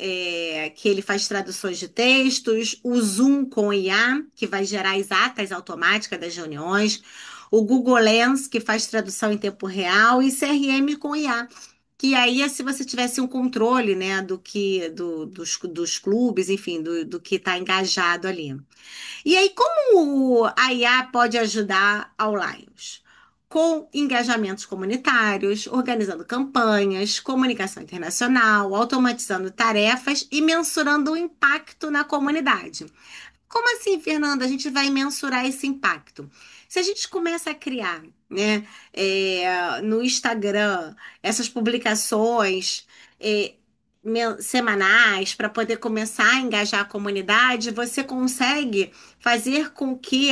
ele faz traduções de textos, o Zoom com IA, que vai gerar as atas automáticas das reuniões, o Google Lens, que faz tradução em tempo real, e CRM com IA. Que aí é se você tivesse um controle, né, dos clubes, enfim, do que está engajado ali. E aí, como a IA pode ajudar ao Lions? Com engajamentos comunitários, organizando campanhas, comunicação internacional, automatizando tarefas e mensurando o impacto na comunidade. Como assim, Fernanda? A gente vai mensurar esse impacto. Se a gente começa a criar, né, no Instagram, essas publicações, é, semanais para poder começar a engajar a comunidade, você consegue fazer com que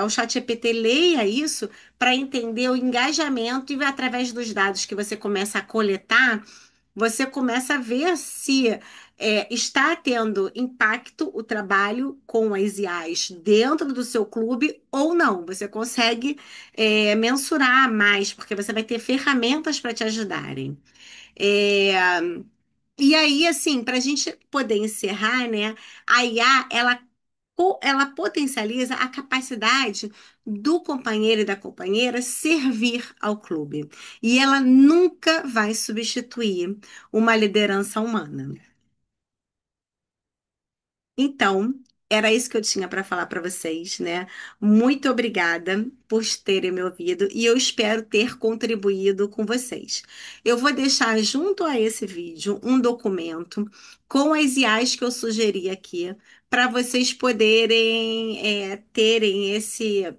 o ChatGPT leia isso para entender o engajamento e através dos dados que você começa a coletar, você começa a ver se está tendo impacto o trabalho com as IAs dentro do seu clube ou não. Você consegue mensurar mais, porque você vai ter ferramentas para te ajudarem. E aí, assim, para a gente poder encerrar, né? A IA, ela potencializa a capacidade do companheiro e da companheira servir ao clube. E ela nunca vai substituir uma liderança humana. Então, era isso que eu tinha para falar para vocês, né? Muito obrigada por terem me ouvido e eu espero ter contribuído com vocês. Eu vou deixar junto a esse vídeo um documento com as IAs que eu sugeri aqui, para vocês poderem terem esse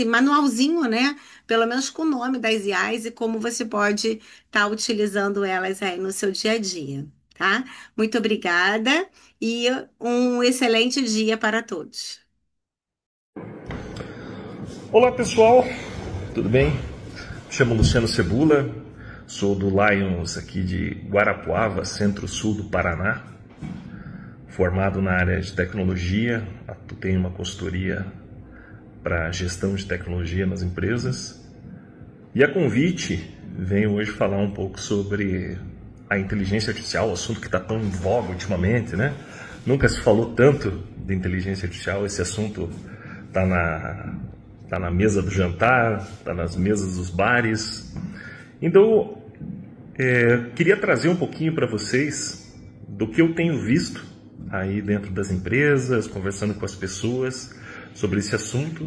manualzinho, né? Pelo menos com o nome das IAs e como você pode estar utilizando elas aí no seu dia a dia, tá? Muito obrigada e um excelente dia para todos. Olá pessoal, tudo bem? Me chamo Luciano Cebula, sou do Lions aqui de Guarapuava, centro-sul do Paraná, formado na área de tecnologia, tenho uma consultoria para gestão de tecnologia nas empresas e a convite venho hoje falar um pouco sobre a inteligência artificial, o assunto que está tão em voga ultimamente, né? Nunca se falou tanto de inteligência artificial, esse assunto está na mesa do jantar, está nas mesas dos bares. Então, queria trazer um pouquinho para vocês do que eu tenho visto aí dentro das empresas, conversando com as pessoas sobre esse assunto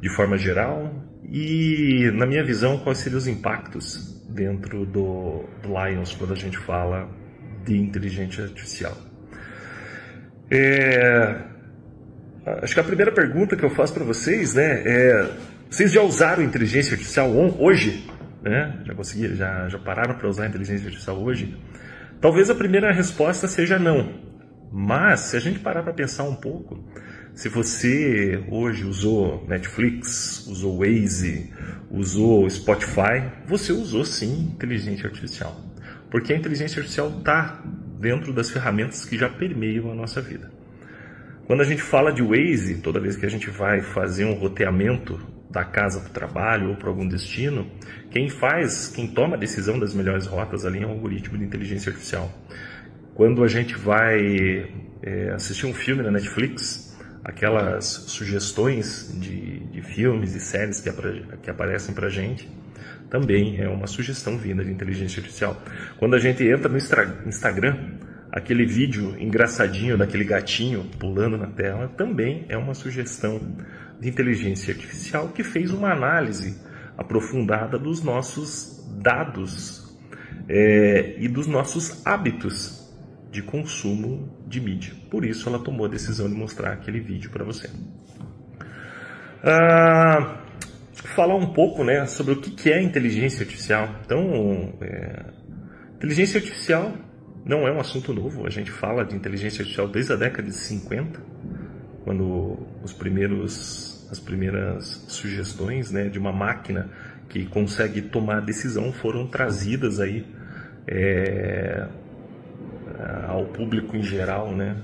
de forma geral e, na minha visão, quais seriam os impactos dentro do Lions quando a gente fala de inteligência artificial. Acho que a primeira pergunta que eu faço para vocês, né, vocês já usaram inteligência artificial hoje? Né? Já pararam para usar inteligência artificial hoje? Talvez a primeira resposta seja não, mas se a gente parar para pensar um pouco, se você hoje usou Netflix, usou Waze, usou Spotify, você usou sim inteligência artificial, porque a inteligência artificial está dentro das ferramentas que já permeiam a nossa vida. Quando a gente fala de Waze, toda vez que a gente vai fazer um roteamento da casa para o trabalho ou para algum destino, quem toma a decisão das melhores rotas ali é um algoritmo de inteligência artificial. Quando a gente vai assistir um filme na Netflix, aquelas sugestões de filmes e séries que aparecem para a gente, também é uma sugestão vinda de inteligência artificial. Quando a gente entra no Instagram, aquele vídeo engraçadinho daquele gatinho pulando na tela também é uma sugestão de inteligência artificial que fez uma análise aprofundada dos nossos dados e dos nossos hábitos de consumo de mídia. Por isso ela tomou a decisão de mostrar aquele vídeo para você. Falar um pouco, né, sobre o que é inteligência artificial. Então, inteligência artificial não é um assunto novo, a gente fala de inteligência artificial desde a década de 50, quando as primeiras sugestões, né, de uma máquina que consegue tomar decisão foram trazidas aí ao público em geral, né?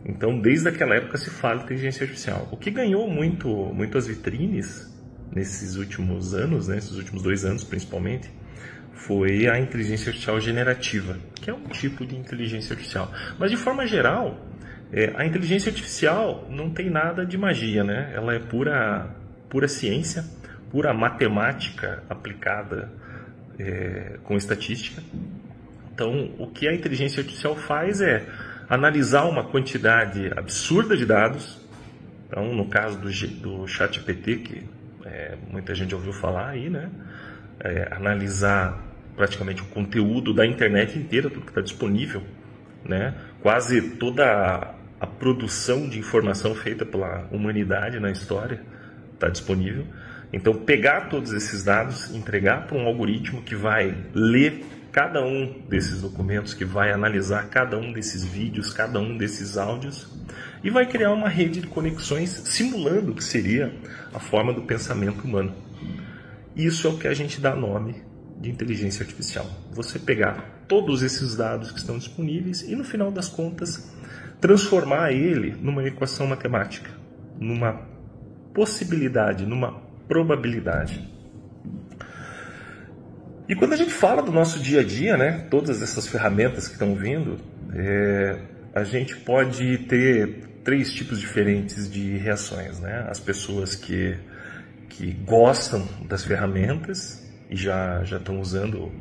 Então, desde aquela época se fala de inteligência artificial. O que ganhou muito as vitrines nesses últimos anos, né, esses últimos 2 anos principalmente, foi a inteligência artificial generativa, que é um tipo de inteligência artificial. Mas, de forma geral, a inteligência artificial não tem nada de magia, né? Ela é pura ciência, pura matemática aplicada com estatística. Então, o que a inteligência artificial faz é analisar uma quantidade absurda de dados. Então, no caso do ChatGPT, que muita gente ouviu falar aí, né? Analisar praticamente o conteúdo da internet inteira, tudo que está disponível, né? Quase toda a produção de informação feita pela humanidade na história está disponível. Então, pegar todos esses dados, entregar para um algoritmo que vai ler cada um desses documentos, que vai analisar cada um desses vídeos, cada um desses áudios, e vai criar uma rede de conexões simulando o que seria a forma do pensamento humano. Isso é o que a gente dá nome de inteligência artificial. Você pegar todos esses dados que estão disponíveis e, no final das contas, transformar ele numa equação matemática, numa possibilidade, numa probabilidade. E quando a gente fala do nosso dia a dia, né, todas essas ferramentas que estão vindo, a gente pode ter 3 tipos diferentes de reações, né? As pessoas que gostam das ferramentas e já estão usando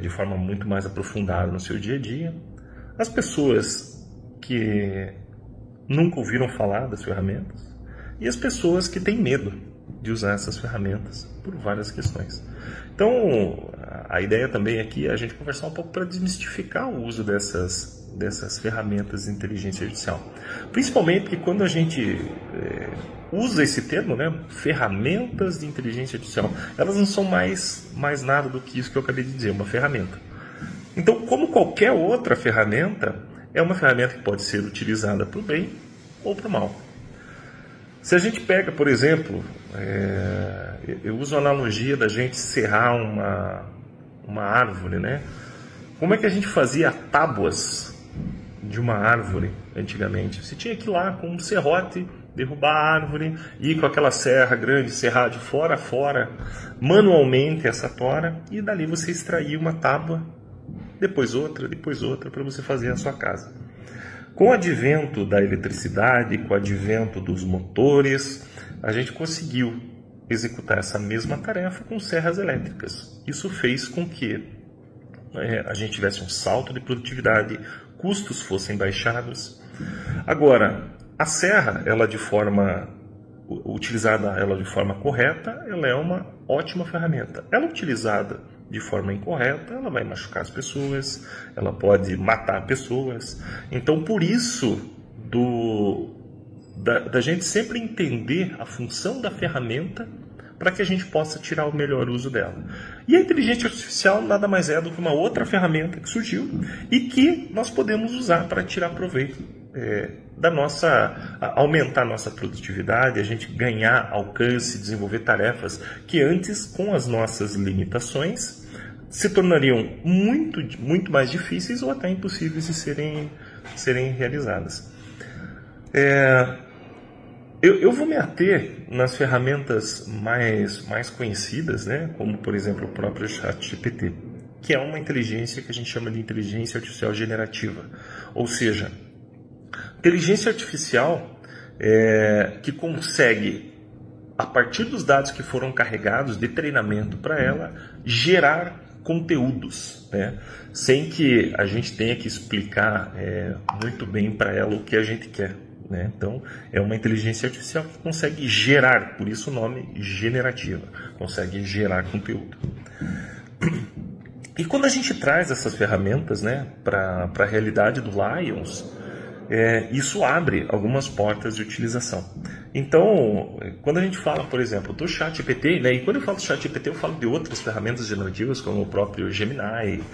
de forma muito mais aprofundada no seu dia a dia. As pessoas que nunca ouviram falar das ferramentas e as pessoas que têm medo de usar essas ferramentas por várias questões. Então, a ideia também aqui é a gente conversar um pouco para desmistificar o uso dessas ferramentas de inteligência artificial. Principalmente porque quando a gente usa esse termo, né, ferramentas de inteligência artificial, elas não são mais nada do que isso que eu acabei de dizer, uma ferramenta. Então, como qualquer outra ferramenta, é uma ferramenta que pode ser utilizada para o bem ou para o mal. Se a gente pega, por exemplo, eu uso a analogia da gente serrar uma árvore, né? Como é que a gente fazia tábuas de uma árvore antigamente? Você tinha que ir lá com um serrote, derrubar a árvore, ir com aquela serra grande, serrar de fora a fora, manualmente essa tora, e dali você extraía uma tábua, depois outra, para você fazer a sua casa. Com o advento da eletricidade, com o advento dos motores, a gente conseguiu executar essa mesma tarefa com serras elétricas. Isso fez com que a gente tivesse um salto de produtividade, custos fossem baixados. Agora, a serra, utilizada de forma correta, ela é uma ótima ferramenta. Ela utilizada de forma incorreta, ela vai machucar as pessoas, ela pode matar pessoas. Então, por isso, da gente sempre entender a função da ferramenta para que a gente possa tirar o melhor uso dela. E a inteligência artificial nada mais é do que uma outra ferramenta que surgiu e que nós podemos usar para tirar proveito aumentar a nossa produtividade, a gente ganhar alcance, desenvolver tarefas que antes, com as nossas limitações, se tornariam muito, muito mais difíceis ou até impossíveis de serem realizadas. Eu vou me ater nas ferramentas mais conhecidas, né? Como, por exemplo, o próprio ChatGPT, que é uma inteligência que a gente chama de inteligência artificial generativa. Ou seja, inteligência artificial que consegue, a partir dos dados que foram carregados de treinamento para ela, gerar conteúdos, né? Sem que a gente tenha que explicar muito bem para ela o que a gente quer. Né? Então, é uma inteligência artificial que consegue gerar, por isso o nome generativa, consegue gerar conteúdo. E quando a gente traz essas ferramentas, né, para a realidade do Lions, isso abre algumas portas de utilização. Então, quando a gente fala, por exemplo, do ChatGPT, né, e quando eu falo do ChatGPT, eu falo de outras ferramentas generativas, como o próprio Gemini,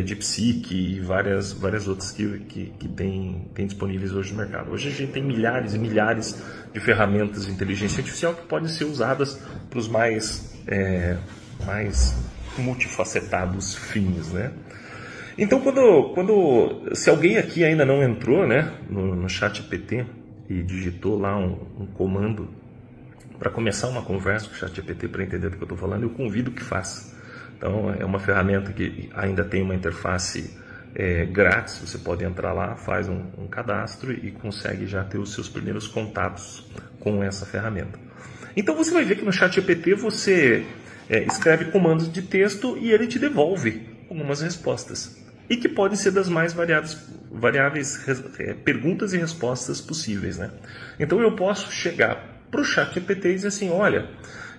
DeepSeek e várias outras que tem disponíveis hoje no mercado. Hoje a gente tem milhares e milhares de ferramentas de inteligência artificial que podem ser usadas para os mais multifacetados fins, né? Então, se alguém aqui ainda não entrou, né, no ChatGPT e digitou lá um comando para começar uma conversa com o ChatGPT para entender do que eu estou falando, eu convido que faça. Então, é uma ferramenta que ainda tem uma interface grátis, você pode entrar lá, faz um cadastro e consegue já ter os seus primeiros contatos com essa ferramenta. Então, você vai ver que no ChatGPT você escreve comandos de texto e ele te devolve algumas respostas. E que podem ser das mais variáveis perguntas e respostas possíveis, né? Então eu posso chegar para o ChatGPT e dizer assim, olha,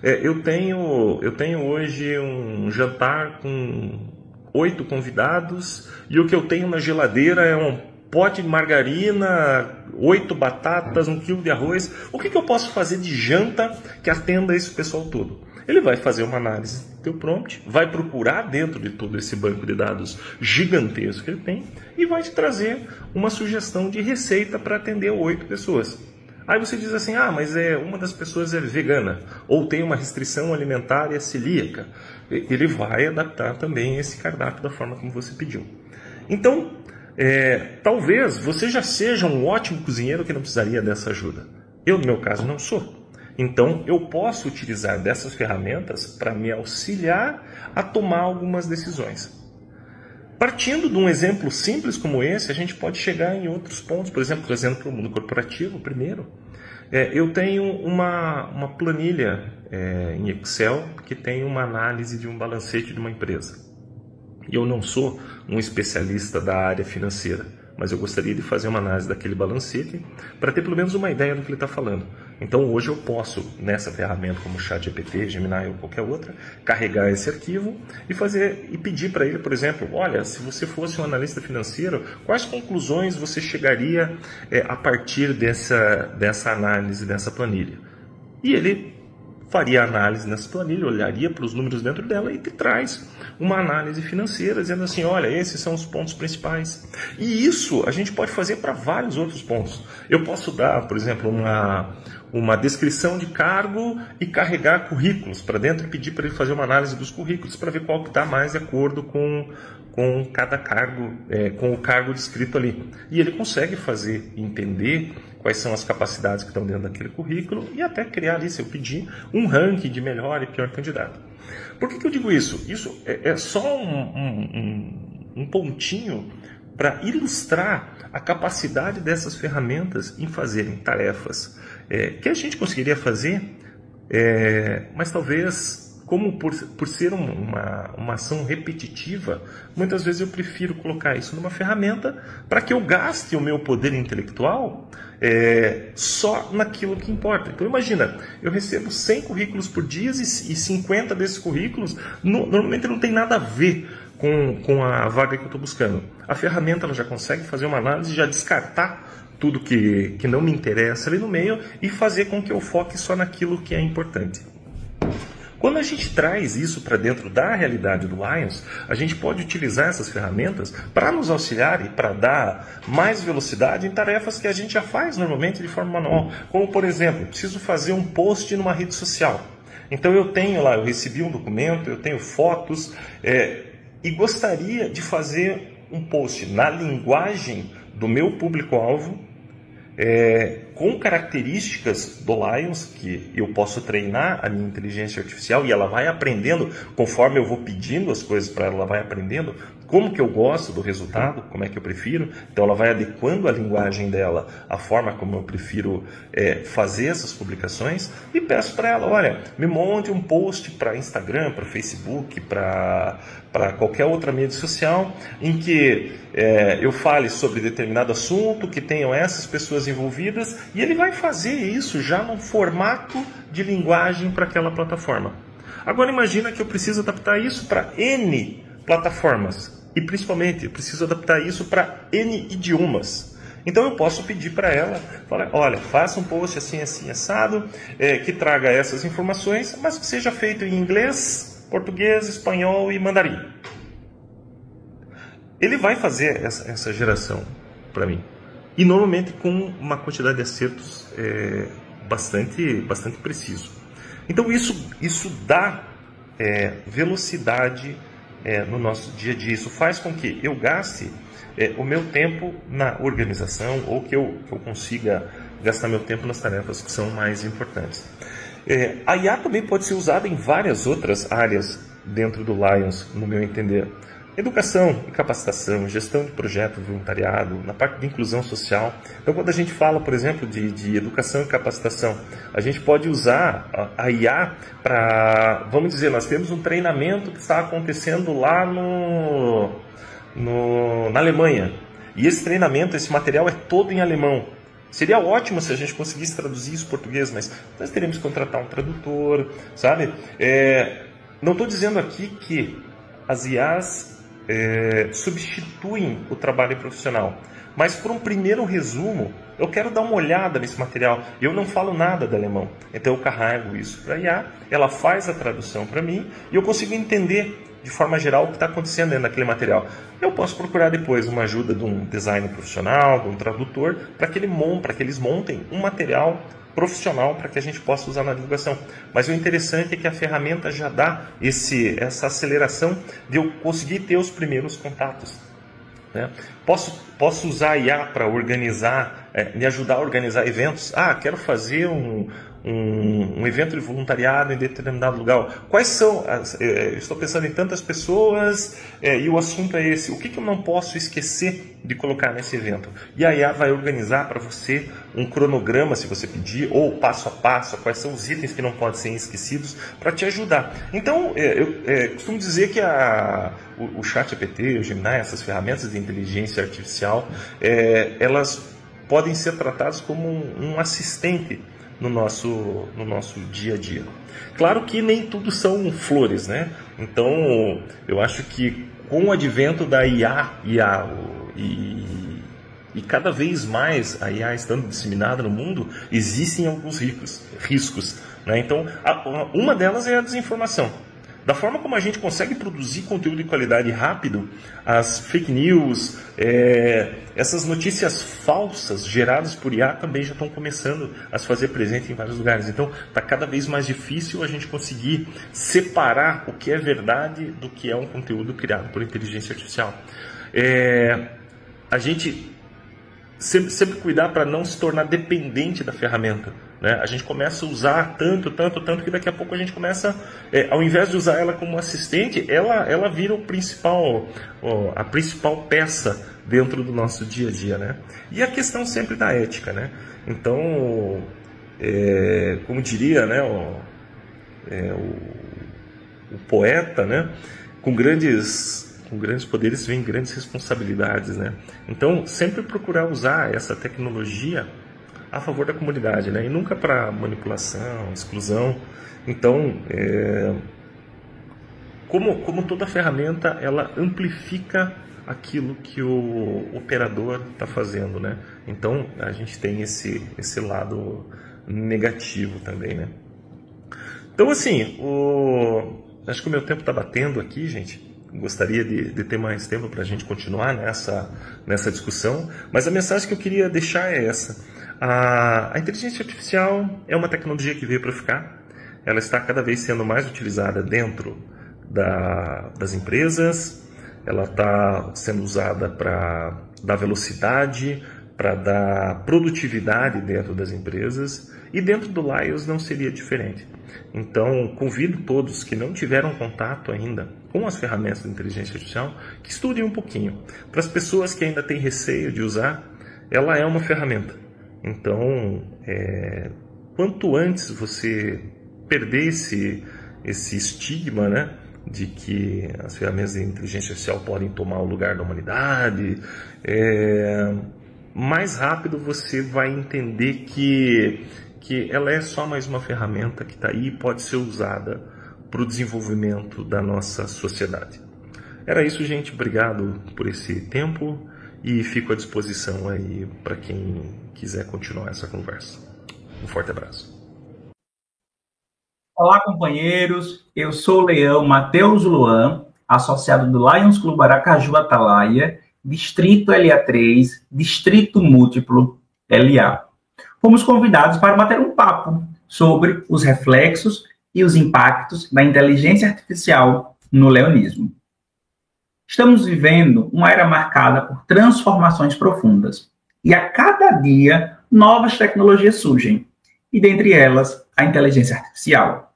eu tenho hoje um jantar com 8 convidados e o que eu tenho na geladeira é um pote de margarina, 8 batatas, 1 quilo de arroz. O que eu posso fazer de janta que atenda esse pessoal todo? Ele vai fazer uma análise teu prompt, vai procurar dentro de todo esse banco de dados gigantesco que ele tem e vai te trazer uma sugestão de receita para atender 8 pessoas. Aí você diz assim, mas uma das pessoas é vegana ou tem uma restrição alimentar e é celíaca. Ele vai adaptar também esse cardápio da forma como você pediu. Então, talvez você já seja um ótimo cozinheiro que não precisaria dessa ajuda. Eu, no meu caso, não sou. Então, eu posso utilizar dessas ferramentas para me auxiliar a tomar algumas decisões. Partindo de um exemplo simples como esse, a gente pode chegar em outros pontos. Por exemplo, trazendo para o mundo corporativo, primeiro, eu tenho uma planilha em Excel que tem uma análise de um balancete de uma empresa. E eu não sou um especialista da área financeira, mas eu gostaria de fazer uma análise daquele balancete para ter pelo menos uma ideia do que ele está falando. Então hoje eu posso, nessa ferramenta como o ChatGPT, Gemini ou qualquer outra, carregar esse arquivo e pedir para ele, por exemplo, olha, se você fosse um analista financeiro, quais conclusões você chegaria a partir dessa análise, dessa planilha? E ele faria análise nessa planilha, olharia para os números dentro dela e te traz uma análise financeira, dizendo assim, olha, esses são os pontos principais. E isso a gente pode fazer para vários outros pontos. Eu posso dar, por exemplo, uma descrição de cargo e carregar currículos para dentro e pedir para ele fazer uma análise dos currículos para ver qual que está mais de acordo com cada cargo, com o cargo descrito ali. E ele consegue fazer, entender quais são as capacidades que estão dentro daquele currículo e até criar ali, se eu pedir, um ranking de melhor e pior candidato. Por que eu digo isso? Isso é só um pontinho para ilustrar a capacidade dessas ferramentas em fazerem tarefas que a gente conseguiria fazer, mas talvez, como por ser uma ação repetitiva, muitas vezes eu prefiro colocar isso numa ferramenta para que eu gaste o meu poder intelectual só naquilo que importa. Então imagina, eu recebo 100 currículos por dia e 50 desses currículos normalmente não tem nada a ver com a vaga que eu estou buscando. A ferramenta ela já consegue fazer uma análise, já descartar tudo que não me interessa ali no meio e fazer com que eu foque só naquilo que é importante. Quando a gente traz isso para dentro da realidade do Lions, a gente pode utilizar essas ferramentas para nos auxiliar e para dar mais velocidade em tarefas que a gente já faz normalmente de forma manual. Como, por exemplo, preciso fazer um post numa rede social. Então eu tenho lá, eu recebi um documento, eu tenho fotos e gostaria de fazer um post na linguagem do meu público-alvo, com características do Lions, que eu posso treinar a minha inteligência artificial e ela vai aprendendo, conforme eu vou pedindo as coisas para ela, ela vai aprendendo como que eu gosto do resultado, como é que eu prefiro. Então ela vai adequando a linguagem dela, a forma como eu prefiro fazer essas publicações, e peço para ela, olha, me monte um post para Instagram, para Facebook, para qualquer outra mídia social, em que eu fale sobre determinado assunto, que tenham essas pessoas envolvidas, e ele vai fazer isso já num formato de linguagem para aquela plataforma. Agora imagina que eu preciso adaptar isso para N plataformas, e principalmente eu preciso adaptar isso para N idiomas. Então eu posso pedir para ela, falar, olha, faça um post assim, assim, assado, que traga essas informações, mas que seja feito em inglês, português, espanhol e mandarim. Ele vai fazer essa geração para mim. E normalmente com uma quantidade de acertos bastante preciso. Então isso dá velocidade no nosso dia a dia. Isso faz com que eu gaste o meu tempo na organização, ou que eu consiga gastar meu tempo nas tarefas que são mais importantes. A IA também pode ser usada em várias outras áreas dentro do Lions, no meu entender. Educação e capacitação, gestão de projeto, voluntariado, na parte de inclusão social. Então, quando a gente fala, por exemplo, de educação e capacitação, a gente pode usar a IA para, vamos dizer, nós temos um treinamento que está acontecendo lá na Alemanha. E esse treinamento, esse material é todo em alemão. Seria ótimo se a gente conseguisse traduzir isso em português, mas nós teríamos que contratar um tradutor, sabe? Não estou dizendo aqui que as IAs substituem o trabalho profissional. Mas por um primeiro resumo, eu quero dar uma olhada nesse material. Eu não falo nada de alemão, então eu carrego isso para a IA, ela faz a tradução para mim e eu consigo entender de forma geral o que está acontecendo dentro daquele material. Eu posso procurar depois uma ajuda de um designer profissional, de um tradutor, para que eles montem um material profissional para que a gente possa usar na divulgação. Mas o interessante é que a ferramenta já dá essa aceleração de eu conseguir ter os primeiros contatos. Né? Posso usar a IA para organizar, me ajudar a organizar eventos. Quero fazer um evento de voluntariado em determinado lugar. Quais são estou pensando em tantas pessoas e o assunto é esse. O que eu não posso esquecer de colocar nesse evento? E a IA vai organizar para você um cronograma, se você pedir, ou passo a passo, quais são os itens que não podem ser esquecidos, para te ajudar. Então, eu costumo dizer que o ChatGPT, o Gemini, essas ferramentas de inteligência artificial, elas podem ser tratadas como um assistente no nosso dia a dia. Claro que nem tudo são flores, né? Então, eu acho que com o advento da IA e cada vez mais a IA estando disseminada no mundo, existem alguns riscos, né? Então, uma delas é a desinformação. Da forma como a gente consegue produzir conteúdo de qualidade rápido, as fake news, essas notícias falsas geradas por IA também já estão começando a se fazer presente em vários lugares. Então, está cada vez mais difícil a gente conseguir separar o que é verdade do que é um conteúdo criado por inteligência artificial. A gente sempre cuidar para não se tornar dependente da ferramenta. Né? A gente começa a usar tanto que daqui a pouco a gente começa, ao invés de usar ela como assistente, ela vira a principal peça dentro do nosso dia a dia. Né? E a questão sempre da ética. Né? Então, como diria, né, o poeta, né, com grandes poderes vem grandes responsabilidades, né? Então, sempre procurar usar essa tecnologia a favor da comunidade, né? E nunca para manipulação, exclusão. Então, como toda ferramenta, ela amplifica aquilo que o operador está fazendo, né? Então, a gente tem esse lado negativo também, né? Então, assim, acho que o meu tempo está batendo aqui, gente. Gostaria de ter mais tempo para a gente continuar nessa discussão, mas a mensagem que eu queria deixar é essa. A inteligência artificial é uma tecnologia que veio para ficar. Ela está cada vez sendo mais utilizada dentro das empresas, ela está sendo usada para dar velocidade, para dar produtividade dentro das empresas, e dentro do Lions não seria diferente. Então, convido todos que não tiveram contato ainda com as ferramentas de inteligência artificial, que estudem um pouquinho. Para as pessoas que ainda têm receio de usar, ela é uma ferramenta. Então, quanto antes você perder esse estigma, né, de que as ferramentas de inteligência artificial podem tomar o lugar da humanidade, mais rápido você vai entender que ela é só mais uma ferramenta que está aí e pode ser usada para o desenvolvimento da nossa sociedade. Era isso, gente. Obrigado por esse tempo e fico à disposição aí para quem quiser continuar essa conversa. Um forte abraço. Olá, companheiros. Eu sou o Leão Matheus Luan, associado do Lions Clube Aracaju Atalaia, Distrito LA3, Distrito Múltiplo LA. Fomos convidados para bater um papo sobre os reflexos e os impactos da inteligência artificial no leonismo. Estamos vivendo uma era marcada por transformações profundas e a cada dia novas tecnologias surgem, e dentre elas a inteligência artificial.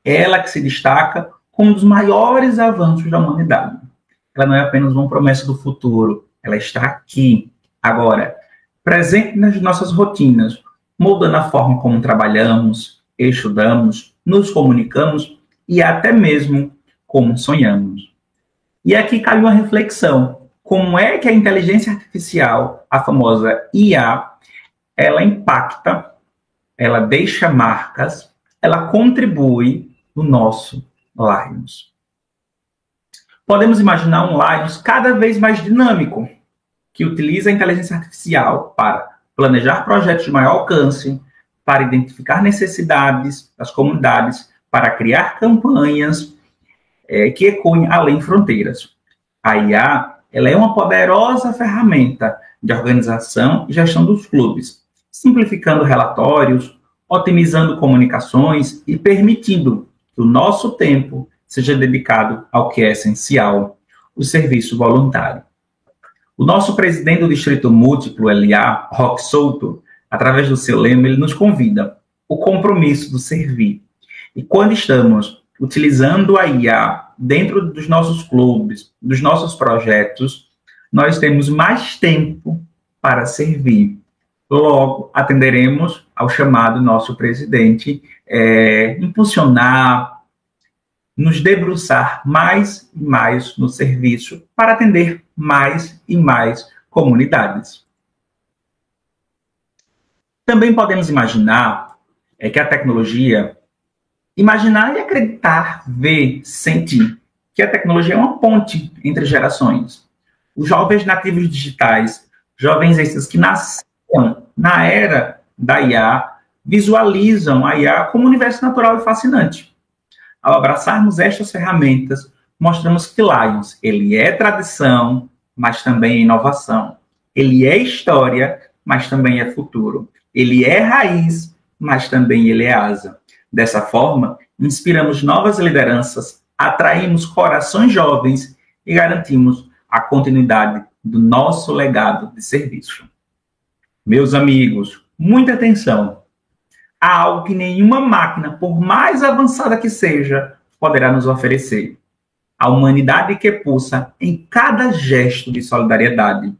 Ela que se destaca como um dos maiores avanços da humanidade. Ela não é apenas uma promessa do futuro, ela está aqui, agora, presente nas nossas rotinas, moldando a forma como trabalhamos, estudamos, nos comunicamos e até mesmo como sonhamos. E aqui cabe uma reflexão. Como é que a inteligência artificial, a famosa IA, ela impacta, ela deixa marcas, ela contribui no nosso Lions? podemos imaginar um Lions cada vez mais dinâmico, que utiliza a inteligência artificial para planejar projetos de maior alcance, para identificar necessidades das comunidades, para criar campanhas que ecoem além fronteiras. A IA, ela é uma poderosa ferramenta de organização e gestão dos clubes, simplificando relatórios, otimizando comunicações e permitindo que o nosso tempo seja dedicado ao que é essencial, o serviço voluntário. O nosso presidente do Distrito Múltiplo, LA, Roque Souto, através do seu lema, ele nos convida o compromisso do servir. E quando estamos utilizando a IA dentro dos nossos clubes, dos nossos projetos, nós temos mais tempo para servir. Logo, atenderemos ao chamado do nosso presidente, impulsionar, nos debruçar mais e mais no serviço para atender mais e mais comunidades. Também podemos imaginar que a tecnologia, imaginar e acreditar, ver, sentir, que a tecnologia é uma ponte entre gerações. Os jovens nativos digitais, jovens esses que nasceram na era da IA, visualizam a IA como um universo natural e fascinante. Ao abraçarmos estas ferramentas, mostramos que Lions, ele é tradição, mas também é inovação. Ele é história, mas também é futuro. Ele é raiz, mas também ele é asa. Dessa forma, inspiramos novas lideranças, atraímos corações jovens e garantimos a continuidade do nosso legado de serviço. Meus amigos, muita atenção. Há algo que nenhuma máquina, por mais avançada que seja, poderá nos oferecer. A humanidade que pulsa em cada gesto de solidariedade.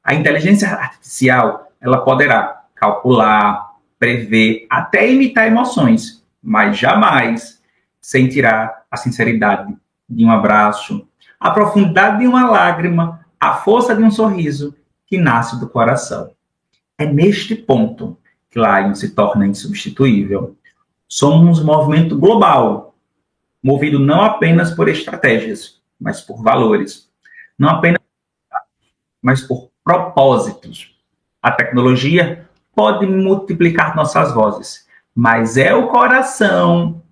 A inteligência artificial, ela poderá calcular, prever, até imitar emoções, mas jamais sentirá a sinceridade de um abraço, a profundidade de uma lágrima, a força de um sorriso que nasce do coração. É neste ponto que Lions se torna insubstituível. Somos um movimento global, movido não apenas por estratégias, mas por valores. Não apenas, mas por propósitos. A tecnologia pode multiplicar nossas vozes, mas é o coração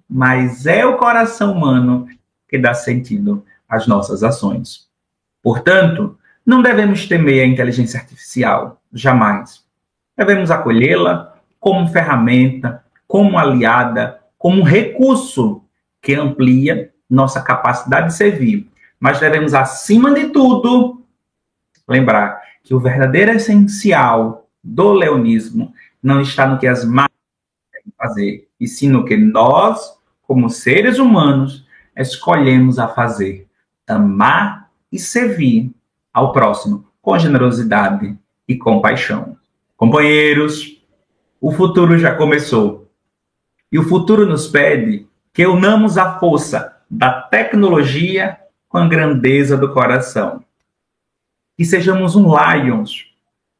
humano que dá sentido às nossas ações. Portanto, não devemos temer a inteligência artificial, jamais. Devemos acolhê-la como ferramenta, como aliada, como recurso que amplia nossa capacidade de servir. Mas devemos, acima de tudo, lembrar que o verdadeiro essencial do leonismo não está no que as máquinas querem fazer, e sim no que nós, como seres humanos, escolhemos a fazer: amar e servir ao próximo com generosidade e compaixão. Companheiros, o futuro já começou. E o futuro nos pede que unamos a força da tecnologia com a grandeza do coração. Que sejamos um Lions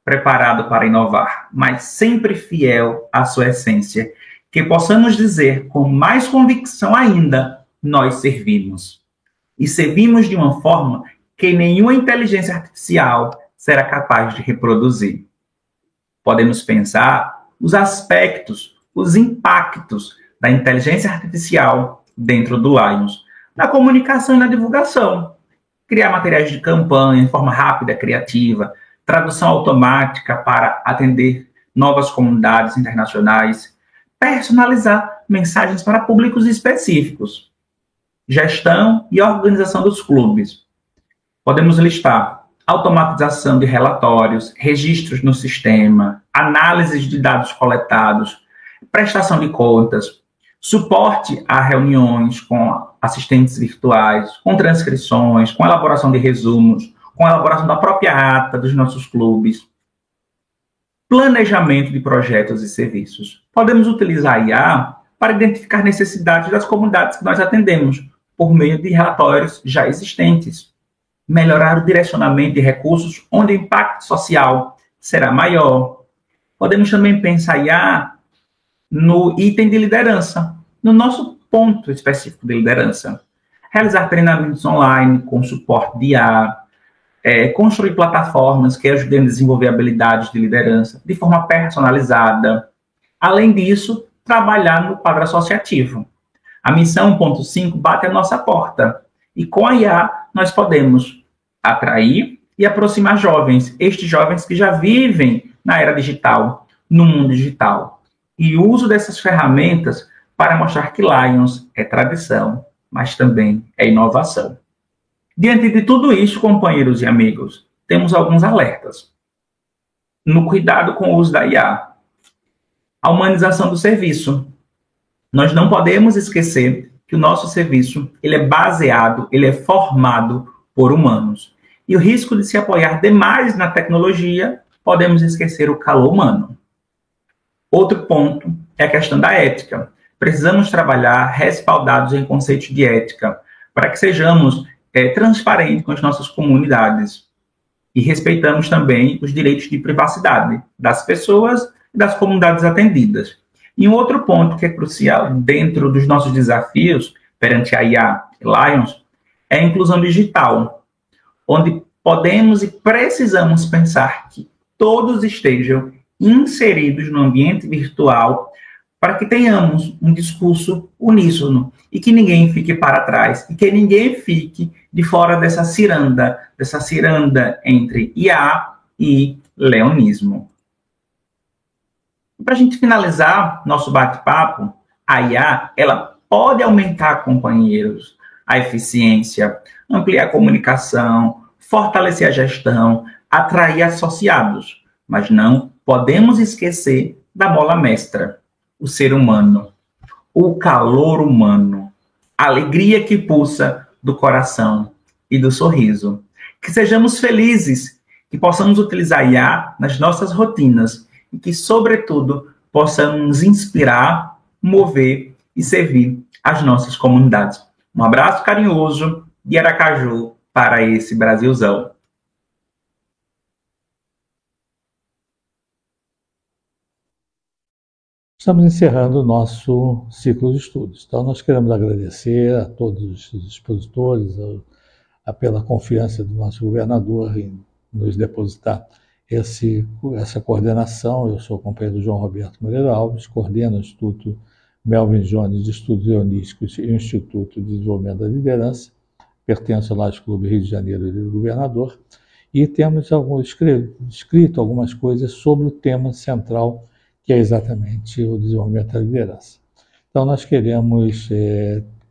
preparado para inovar, mas sempre fiel à sua essência. Que possamos dizer com mais convicção ainda: nós servimos. E servimos de uma forma que nenhuma inteligência artificial será capaz de reproduzir. Podemos pensar os aspectos, os impactos da inteligência artificial dentro do Lions, na comunicação e na divulgação. Criar materiais de campanha em forma rápida, criativa, tradução automática para atender novas comunidades internacionais, personalizar mensagens para públicos específicos, gestão e organização dos clubes. Podemos listar automatização de relatórios, registros no sistema, análises de dados coletados, prestação de contas, suporte a reuniões com assistentes virtuais, com transcrições, com elaboração de resumos, com elaboração da própria ata dos nossos clubes, planejamento de projetos e serviços. Podemos utilizar a IA para identificar necessidades das comunidades que nós atendemos, por meio de relatórios já existentes. Melhorar o direcionamento de recursos onde o impacto social será maior. Podemos também pensar em IA no item de liderança, no nosso ponto específico de liderança. realizar treinamentos online com suporte de IA, construir plataformas que ajudem a desenvolver habilidades de liderança de forma personalizada. Além disso, trabalhar no quadro associativo. A missão 1.5 bate a nossa porta. E com a IA, nós podemos atrair e aproximar jovens, estes jovens que já vivem na era digital, no mundo digital. E o uso dessas ferramentas para mostrar que Lions é tradição, mas também é inovação. Diante de tudo isso, companheiros e amigos, temos alguns alertas. No cuidado com o uso da IA, a humanização do serviço. Nós não podemos esquecer que o nosso serviço ele é baseado, ele é formado por humanos. E o risco de se apoiar demais na tecnologia, podemos esquecer o calor humano. Outro ponto é a questão da ética. Precisamos trabalhar respaldados em conceitos de ética, para que sejamos transparentes com as nossas comunidades. E respeitamos também os direitos de privacidade das pessoas e das comunidades atendidas. E um outro ponto que é crucial dentro dos nossos desafios perante a IA e Lions é a inclusão digital, onde podemos e precisamos pensar que todos estejam inseridos no ambiente virtual para que tenhamos um discurso uníssono e que ninguém fique para trás e que ninguém fique de fora dessa ciranda entre IA e leonismo. Para a gente finalizar nosso bate-papo, a IA ela pode aumentar, companheiros, a eficiência, ampliar a comunicação, fortalecer a gestão, atrair associados, mas não podemos esquecer da mola mestra, o ser humano, o calor humano, a alegria que pulsa do coração e do sorriso. Que sejamos felizes, que possamos utilizar a IA nas nossas rotinas e que, sobretudo, possamos inspirar, mover e servir as nossas comunidades. Um abraço carinhoso de Aracaju para esse Brasilzão. Estamos encerrando o nosso ciclo de estudos. Então, nós queremos agradecer a todos os expositores pela confiança do nosso governador em nos depositar essa coordenação. Eu sou o companheiro João Roberto Moreira Alves, coordeno o Instituto Melvin Jones de Estudos Leonísticos e o Instituto de Desenvolvimento da Liderança, pertenço ao Lions Clube Rio de Janeiro do Governador, e temos escrito algumas coisas sobre o tema central, que é exatamente o desenvolvimento da liderança. Então, nós queremos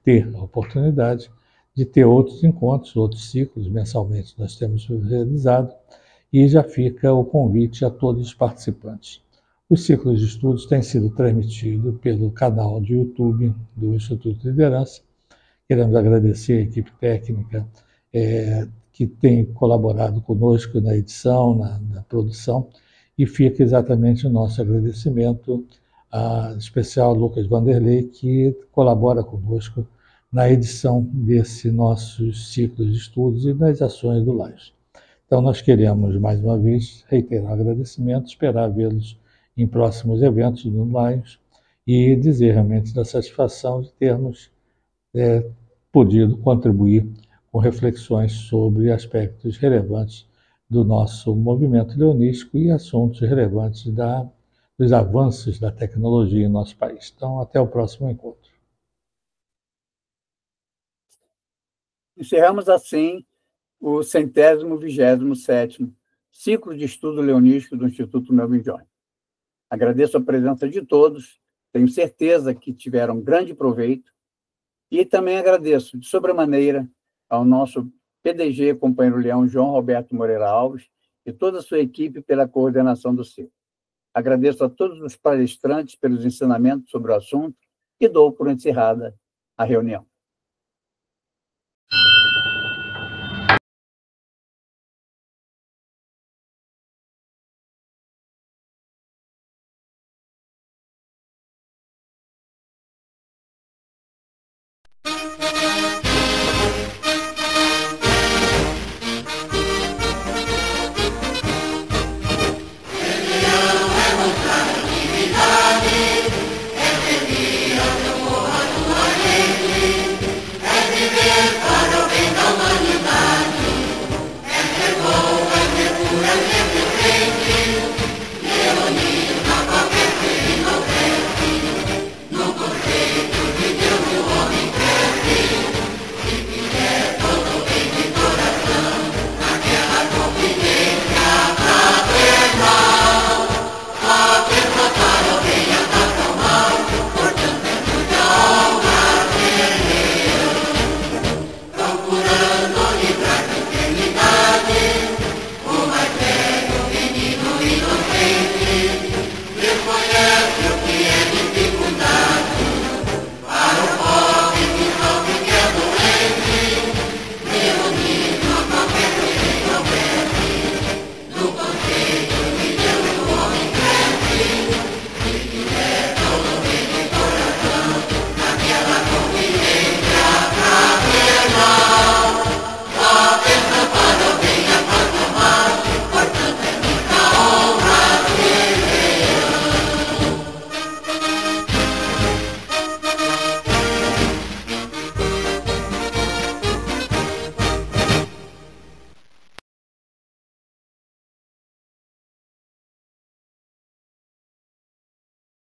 ter a oportunidade de ter outros encontros, outros ciclos, mensalmente nós temos realizado, e já fica o convite a todos os participantes. Os ciclos de estudos têm sido transmitidos pelo canal de YouTube do Instituto de Liderança. Queremos agradecer a equipe técnica que tem colaborado conosco na edição, na produção, e fica exatamente o nosso agradecimento especial ao Lucas Vanderlei, que colabora conosco na edição desse nossos ciclos de estudos e das ações do Lions. Então, nós queremos, mais uma vez, reiterar o agradecimento, esperar vê-los em próximos eventos do Lions e dizer realmente da satisfação de termos podido contribuir com reflexões sobre aspectos relevantes do nosso movimento leonístico e assuntos relevantes dos avanços da tecnologia em nosso país. Então, até o próximo encontro. Encerramos assim o 127º Ciclo de Estudo Leonístico do Instituto Melvin Jones. Agradeço a presença de todos, tenho certeza que tiveram grande proveito, e também agradeço de sobremaneira ao nosso PDG, companheiro Leão João Roberto Moreira Alves, e toda a sua equipe pela coordenação do ciclo. Agradeço a todos os palestrantes pelos ensinamentos sobre o assunto e dou por encerrada a reunião.